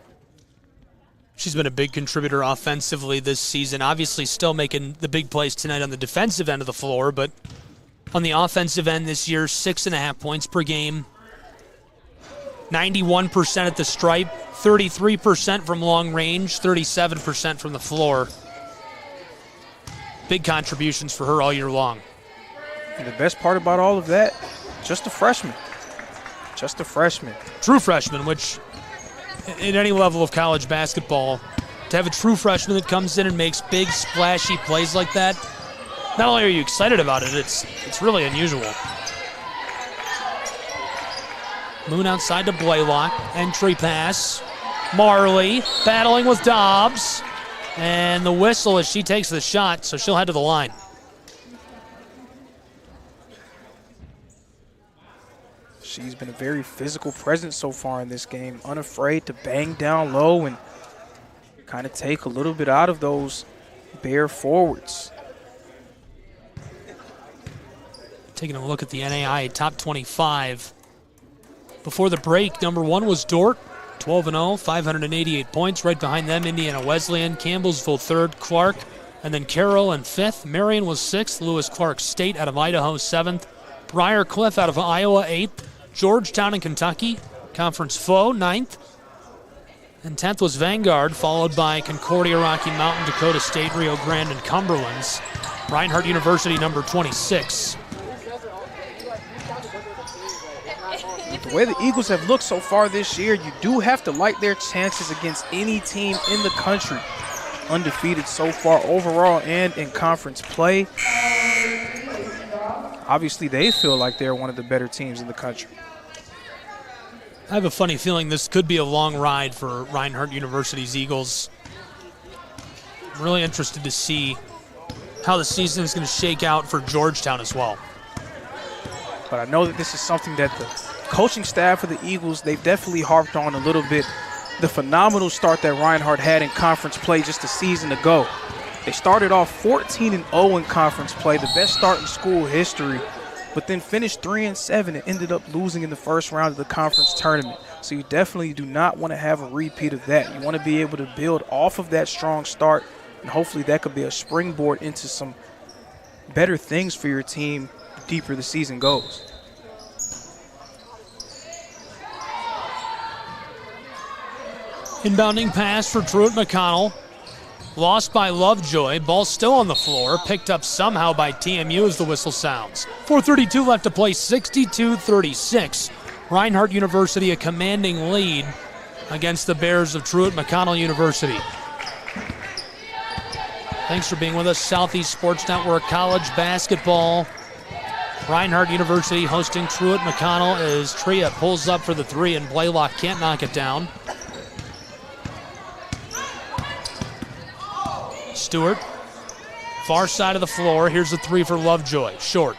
She's been a big contributor offensively this season. Obviously still making the big plays tonight on the defensive end of the floor, but on the offensive end this year, 6.5 points per game. 91% at the stripe, 33% from long range, 37% from the floor. Big contributions for her all year long. And the best part about all of that, just a freshman. Just a freshman. True freshman, which at any level of college basketball, to have a true freshman that comes in and makes big, splashy plays like that, not only are you excited about it, it's really unusual. Moon outside to Blaylock. Entry pass. Marley battling with Dobbs. And the whistle as she takes the shot, so she'll head to the line. She's been a very physical presence so far in this game, unafraid to bang down low and kind of take a little bit out of those Bear forwards. Taking a look at the NAIA top 25. Before the break, number 1 was Dort, 12-0, 588 points. Right behind them, Indiana Wesleyan, Campbellsville 3rd, Clark, and then Carroll in 5th. Marion was 6th, Lewis Clark State out of Idaho 7th, Briar Cliff out of Iowa 8th, Georgetown in Kentucky, conference foe 9th, and 10th was Vanguard, followed by Concordia, Rocky Mountain, Dakota State, Rio Grande, and Cumberlands. Reinhardt University number 26. The way the Eagles have looked so far this year, you do have to like their chances against any team in the country. Undefeated so far overall and in conference play. Obviously, they feel like they're one of the better teams in the country. I have a funny feeling this could be a long ride for Reinhardt University's Eagles. I'm really interested to see how the season is going to shake out for Georgetown as well. But I know that this is something that the coaching staff of the Eagles, they've definitely harped on a little bit. The phenomenal start that Reinhardt had in conference play just a season ago. They started off 14-0 in conference play, the best start in school history, but then finished 3-7 and ended up losing in the first round of the conference tournament. So you definitely do not want to have a repeat of that. You want to be able to build off of that strong start, and hopefully that could be a springboard into some better things for your team the deeper the season goes. Inbounding pass for Truett McConnell. Lost by Lovejoy. Ball still on the floor. Picked up somehow by TMU as the whistle sounds. 4:32 left to play, 62-36. Reinhardt University a commanding lead against the Bears of Truett McConnell University. Thanks for being with us. Southeast Sports Network College Basketball. Reinhardt University hosting Truett McConnell as Truett pulls up for the 3 and Blaylock can't knock it down. Stewart, far side of the floor. Here's the 3 for Lovejoy, short.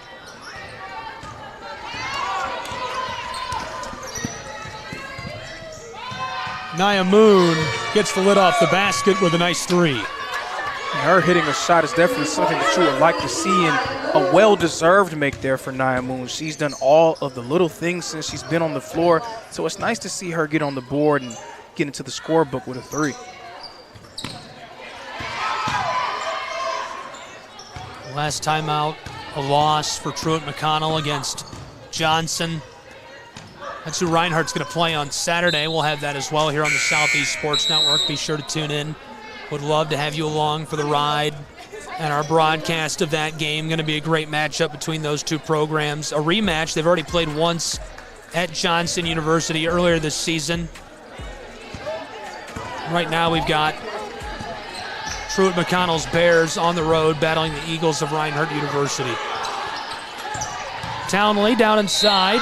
Nia Moon gets the lid off the basket with a nice 3. Her hitting a shot is definitely something that you would like to see, and a well-deserved make there for Nia Moon. She's done all of the little things since she's been on the floor, so it's nice to see her get on the board and get into the scorebook with a 3. Last time out, a loss for Truett McConnell against Johnson. That's who Reinhardt's going to play on Saturday. We'll have that as well here on the Southeast Sports Network. Be sure to tune in. Would love to have you along for the ride and our broadcast of that game. Going to be a great matchup between those two programs. A rematch. They've already played once at Johnson University earlier this season. Right now we've got Truett McConnell's Bears on the road battling the Eagles of Reinhardt University. Townley down inside.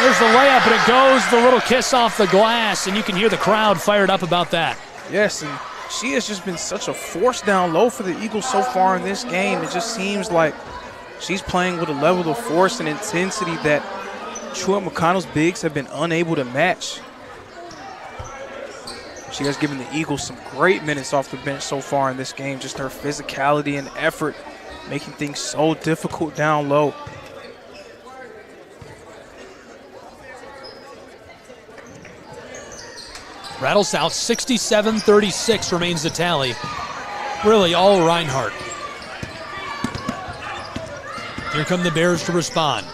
There's the layup, and it goes the little kiss off the glass, and you can hear the crowd fired up about that. Yes, and she has just been such a force down low for the Eagles so far in this game. It just seems like she's playing with a level of force and intensity that Truett McConnell's bigs have been unable to match. She has given the Eagles some great minutes off the bench so far in this game. Just her physicality and effort making things so difficult down low. Rattles out 67-36 remains the tally. Really all Reinhardt. Here come the Bears to respond.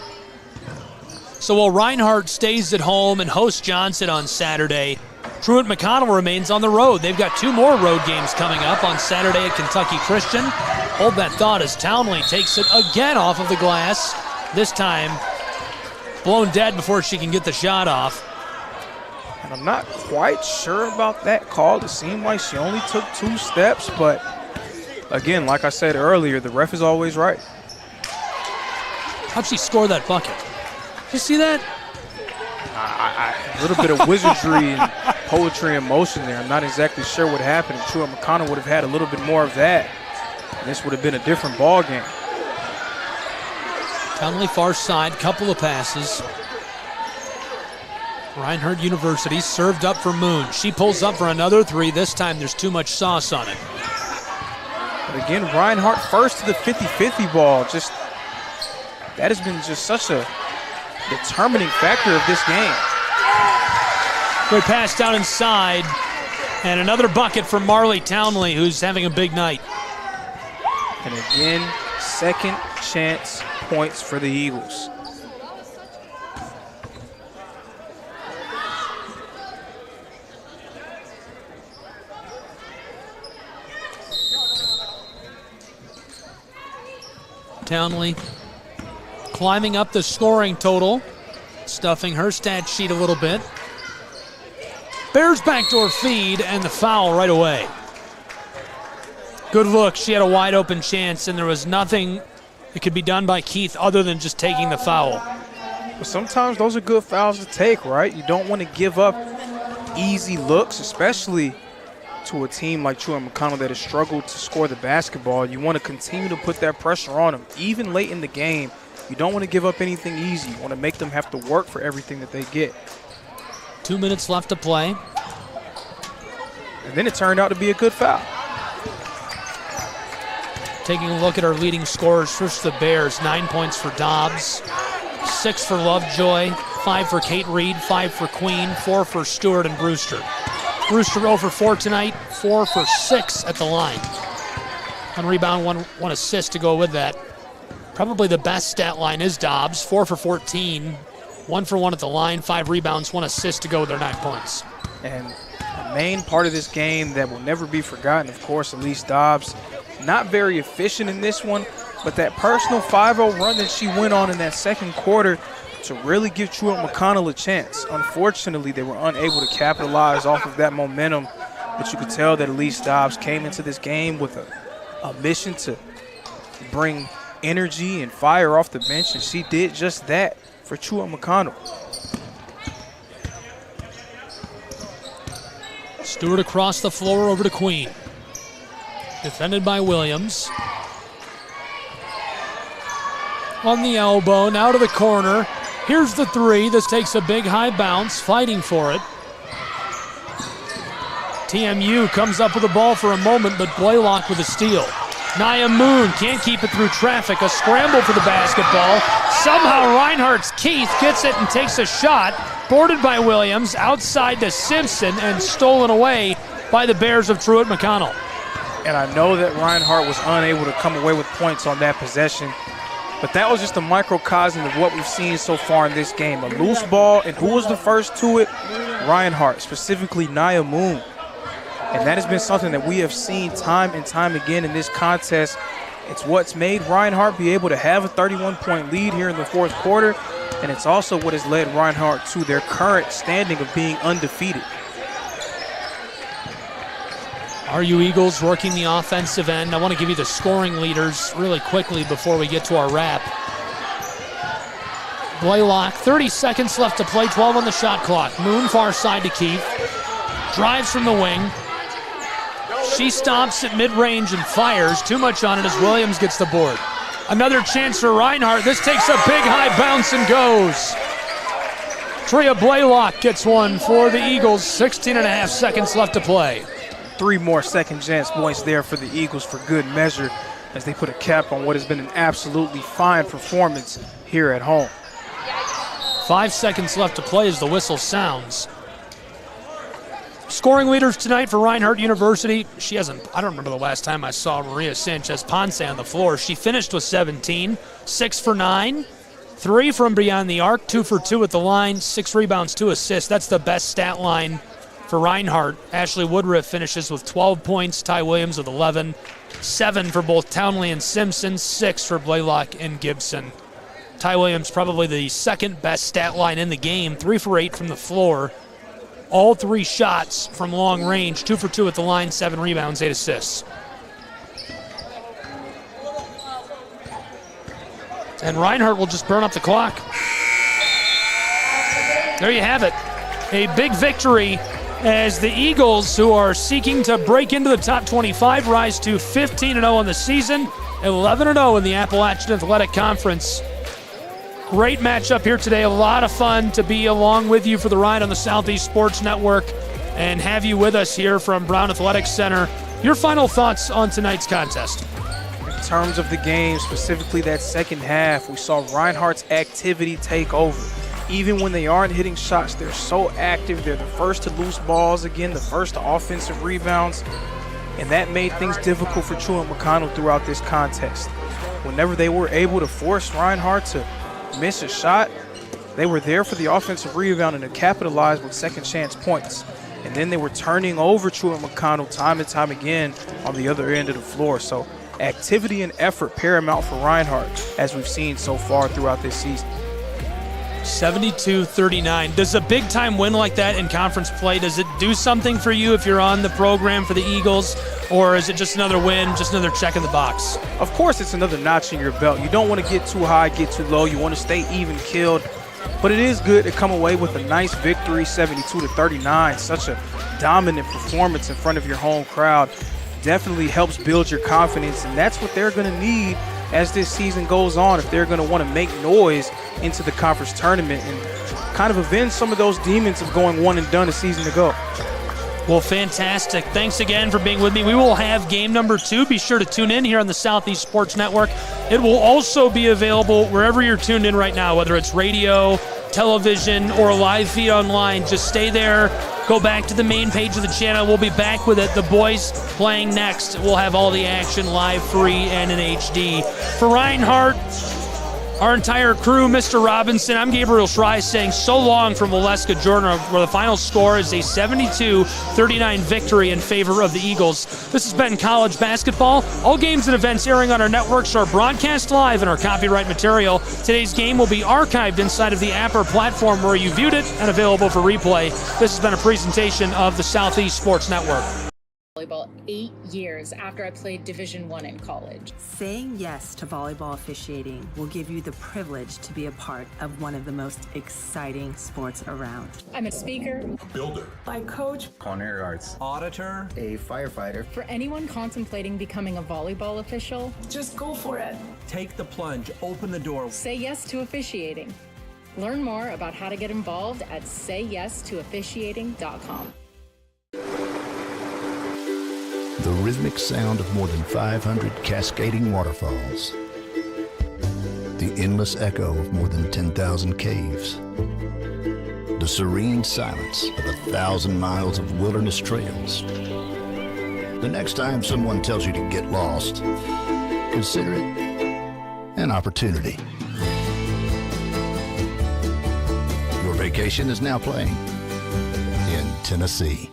So while Reinhardt stays at home and hosts Johnson on Saturday, Truett McConnell remains on the road. They've got 2 more road games coming up on Saturday at Kentucky Christian. Hold that thought as Townley takes it again off of the glass. This time blown dead before she can get the shot off. And I'm not quite sure about that call. It seemed like she only took 2 steps, but again, like I said earlier, the ref is always right. How'd she score that bucket? Did you see that? A little bit of wizardry and poetry in motion there. I'm not exactly sure what happened. And Truett McConnell would have had a little bit more of that. And this would have been a different ball game. Townley far side, couple of passes. Reinhardt University served up for Moon. She pulls up for another 3. This time there's too much sauce on it. But again, Reinhardt first to the 50-50 ball. Just that has been just such a determining factor of this game. Good pass down inside. And another bucket for Marley Townley, who's having a big night. And again, second chance points for the Eagles. Townley climbing up the scoring total, stuffing her stat sheet a little bit. Bears backdoor feed and the foul right away. Good look. She had a wide open chance and there was nothing that could be done by Keith other than just taking the foul. But sometimes those are good fouls to take, right? You don't want to give up easy looks, especially to a team like Truett McConnell that has struggled to score the basketball. You want to continue to put that pressure on them. Even late in the game, you don't want to give up anything easy. You want to make them have to work for everything that they get. 2 minutes left to play. And then it turned out to be a good foul. Taking a look at our leading scorers, first the Bears, 9 points for Dobbs, 6 for Lovejoy, 5 for Kate Reed, 5 for Queen, 4 for Stewart and Brewster. Brewster 0 for 4 tonight, 4 for 6 at the line. 1 rebound, one assist to go with that. Probably the best stat line is Dobbs, 4 for 14, 1 for 1 at the line, 5 rebounds, 1 assist to go with their 9 points. And the main part of this game that will never be forgotten, of course, Elise Dobbs, not very efficient in this one, but that personal 5-0 run that she went on in that second quarter to really give Truett McConnell a chance. Unfortunately, they were unable to capitalize off of that momentum, but you could tell that Elise Dobbs came into this game with a mission to bring energy and fire off the bench, and she did just that for Truett McConnell. Stewart across the floor over to Queen. Defended by Williams. On the elbow, now to the corner. Here's the 3. This takes a big high bounce, fighting for it. TMU comes up with the ball for a moment, but Blaylock with a steal. Nia Moon can't keep it through traffic. A scramble for the basketball. Somehow Reinhardt's Keith gets it and takes a shot. Boarded by Williams, outside to Simpson, and stolen away by the Bears of Truett McConnell. And I know that Reinhardt was unable to come away with points on that possession, but that was just a microcosm of what we've seen so far in this game. A loose ball, and who was the first to it? Reinhardt, specifically Nia Moon. And that has been something that we have seen time and time again in this contest. It's what's made Reinhardt be able to have a 31-point lead here in the fourth quarter, and it's also what has led Reinhardt to their current standing of being undefeated. RU Eagles working the offensive end. I want to give you the scoring leaders really quickly before we get to our wrap. Blaylock, 30 seconds left to play, 12 on the shot clock. Moon far side to Keith. Drives from the wing. She stops at mid-range and fires. Too much on it as Williams gets the board. Another chance for Reinhardt. This takes a big high bounce and goes. Tria Blaylock gets one for the Eagles. 16.5 seconds left to play. 3 more second chance points there for the Eagles for good measure as they put a cap on what has been an absolutely fine performance here at home. 5 seconds left to play as the whistle sounds. Scoring leaders tonight for Reinhardt University. I don't remember the last time I saw Maria Sanchez-Ponce on the floor. She finished with 17, 6 for 9, 3 from beyond the arc, 2 for 2 at the line, 6 rebounds, 2 assists. That's the best stat line for Reinhardt. Ashley Woodruff finishes with 12 points, Ty Williams with 11, 7 for both Townley and Simpson, 6 for Blaylock and Gibson. Ty Williams probably the second best stat line in the game, 3 for 8 from the floor. All 3 shots from long range, 2 for 2 at the line, 7 rebounds, 8 assists. And Reinhardt will just burn up the clock. There you have it. A big victory as the Eagles, who are seeking to break into the top 25, rise to 15-0 on the season, 11-0 in the Appalachian Athletic Conference. Great matchup here today. A lot of fun to be along with you for the ride on the Southeast Sports Network and have you with us here from Brown Athletics Center. Your final thoughts on tonight's contest? In terms of the game, specifically that second half, we saw Reinhardt's activity take over. Even when they aren't hitting shots, they're so active. They're the first to lose balls again, the first to offensive rebounds, and that made things difficult for Truett McConnell throughout this contest. Whenever they were able to force Reinhardt to miss a shot, they were there for the offensive rebound and to capitalize with second chance points. And then they were turning over Truett McConnell time and time again on the other end of the floor. So activity and effort paramount for Reinhardt, as we've seen so far throughout this season. 72-39. Does a big-time win like that in conference play, does it do something for you if you're on the program for the Eagles, or is it just another win, just another check in the box? Of course it's another notch in your belt. You don't want to get too high, get too low. You want to stay even-keeled. But it is good to come away with a nice victory, 72-39. Such a dominant performance in front of your home crowd. Definitely helps build your confidence, and that's what they're going to need as this season goes on if they're going to want to make noise into the conference tournament and kind of avenge some of those demons of going one and done a season ago. Well, fantastic. Thanks again for being with me. We will have game number 2. Be sure to tune in here on the Southeast Sports Network. It will also be available wherever you're tuned in right now, whether it's radio, television, or a live feed online. Just stay there. Go back to the main page of the channel. We'll be back with it. The boys playing next. We'll have all the action live, free, and in HD. For Reinhardt, our entire crew, Mr. Robinson, I'm Gabriel Schrei saying so long from Valeska, Georgia, where the final score is a 72-39 victory in favor of the Eagles. This has been college basketball. All games and events airing on our networks are broadcast live in our copyright material. Today's game will be archived inside of the Apper platform where you viewed it and available for replay. This has been a presentation of the Southeast Sports Network. Volleyball 8 years after I played Division I in college. Saying yes to volleyball officiating will give you the privilege to be a part of one of the most exciting sports around. I'm a speaker, a builder, I coach, culinary arts, auditor, a firefighter. For anyone contemplating becoming a volleyball official, just go for it. Take the plunge, open the door. Say yes to officiating. Learn more about how to get involved at sayyes2officiating.com. The rhythmic sound of more than 500 cascading waterfalls. The endless echo of more than 10,000 caves. The serene silence of 1,000 miles of wilderness trails. The next time someone tells you to get lost, consider it an opportunity. Your vacation is now playing in Tennessee.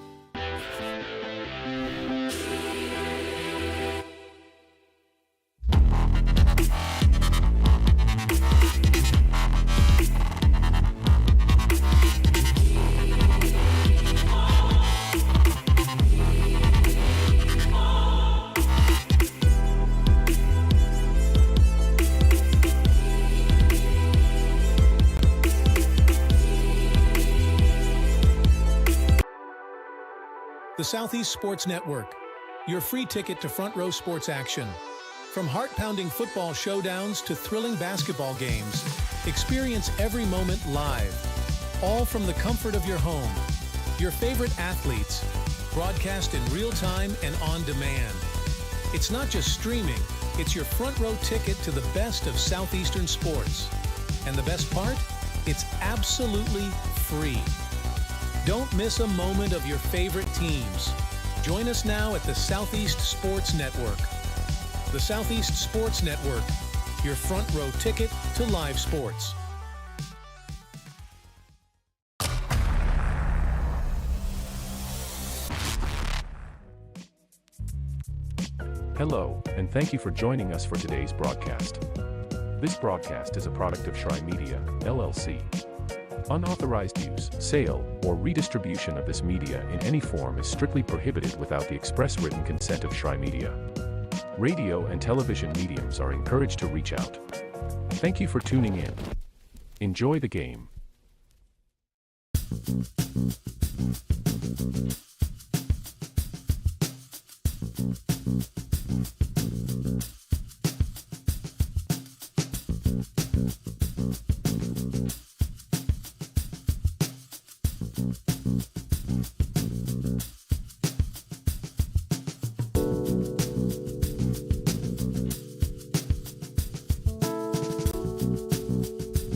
The Southeast Sports Network, your free ticket to front row sports action. From heart-pounding football showdowns to thrilling basketball games, experience every moment live, all from the comfort of your home. Your favorite athletes, broadcast in real time and on demand. It's not just streaming, it's your front row ticket to the best of Southeastern sports. And the best part? It's absolutely free. Don't miss a moment of your favorite teams. Join us now at the Southeast Sports Network. The Southeast Sports Network, your front row ticket to live sports. Hello, and thank you for joining us for today's broadcast. This broadcast is a product of Shry Media, LLC. Unauthorized use, sale, or redistribution of this media in any form is strictly prohibited without the express written consent of Shry Media. Radio and television mediums are encouraged to reach out. Thank you for tuning in. Enjoy the game.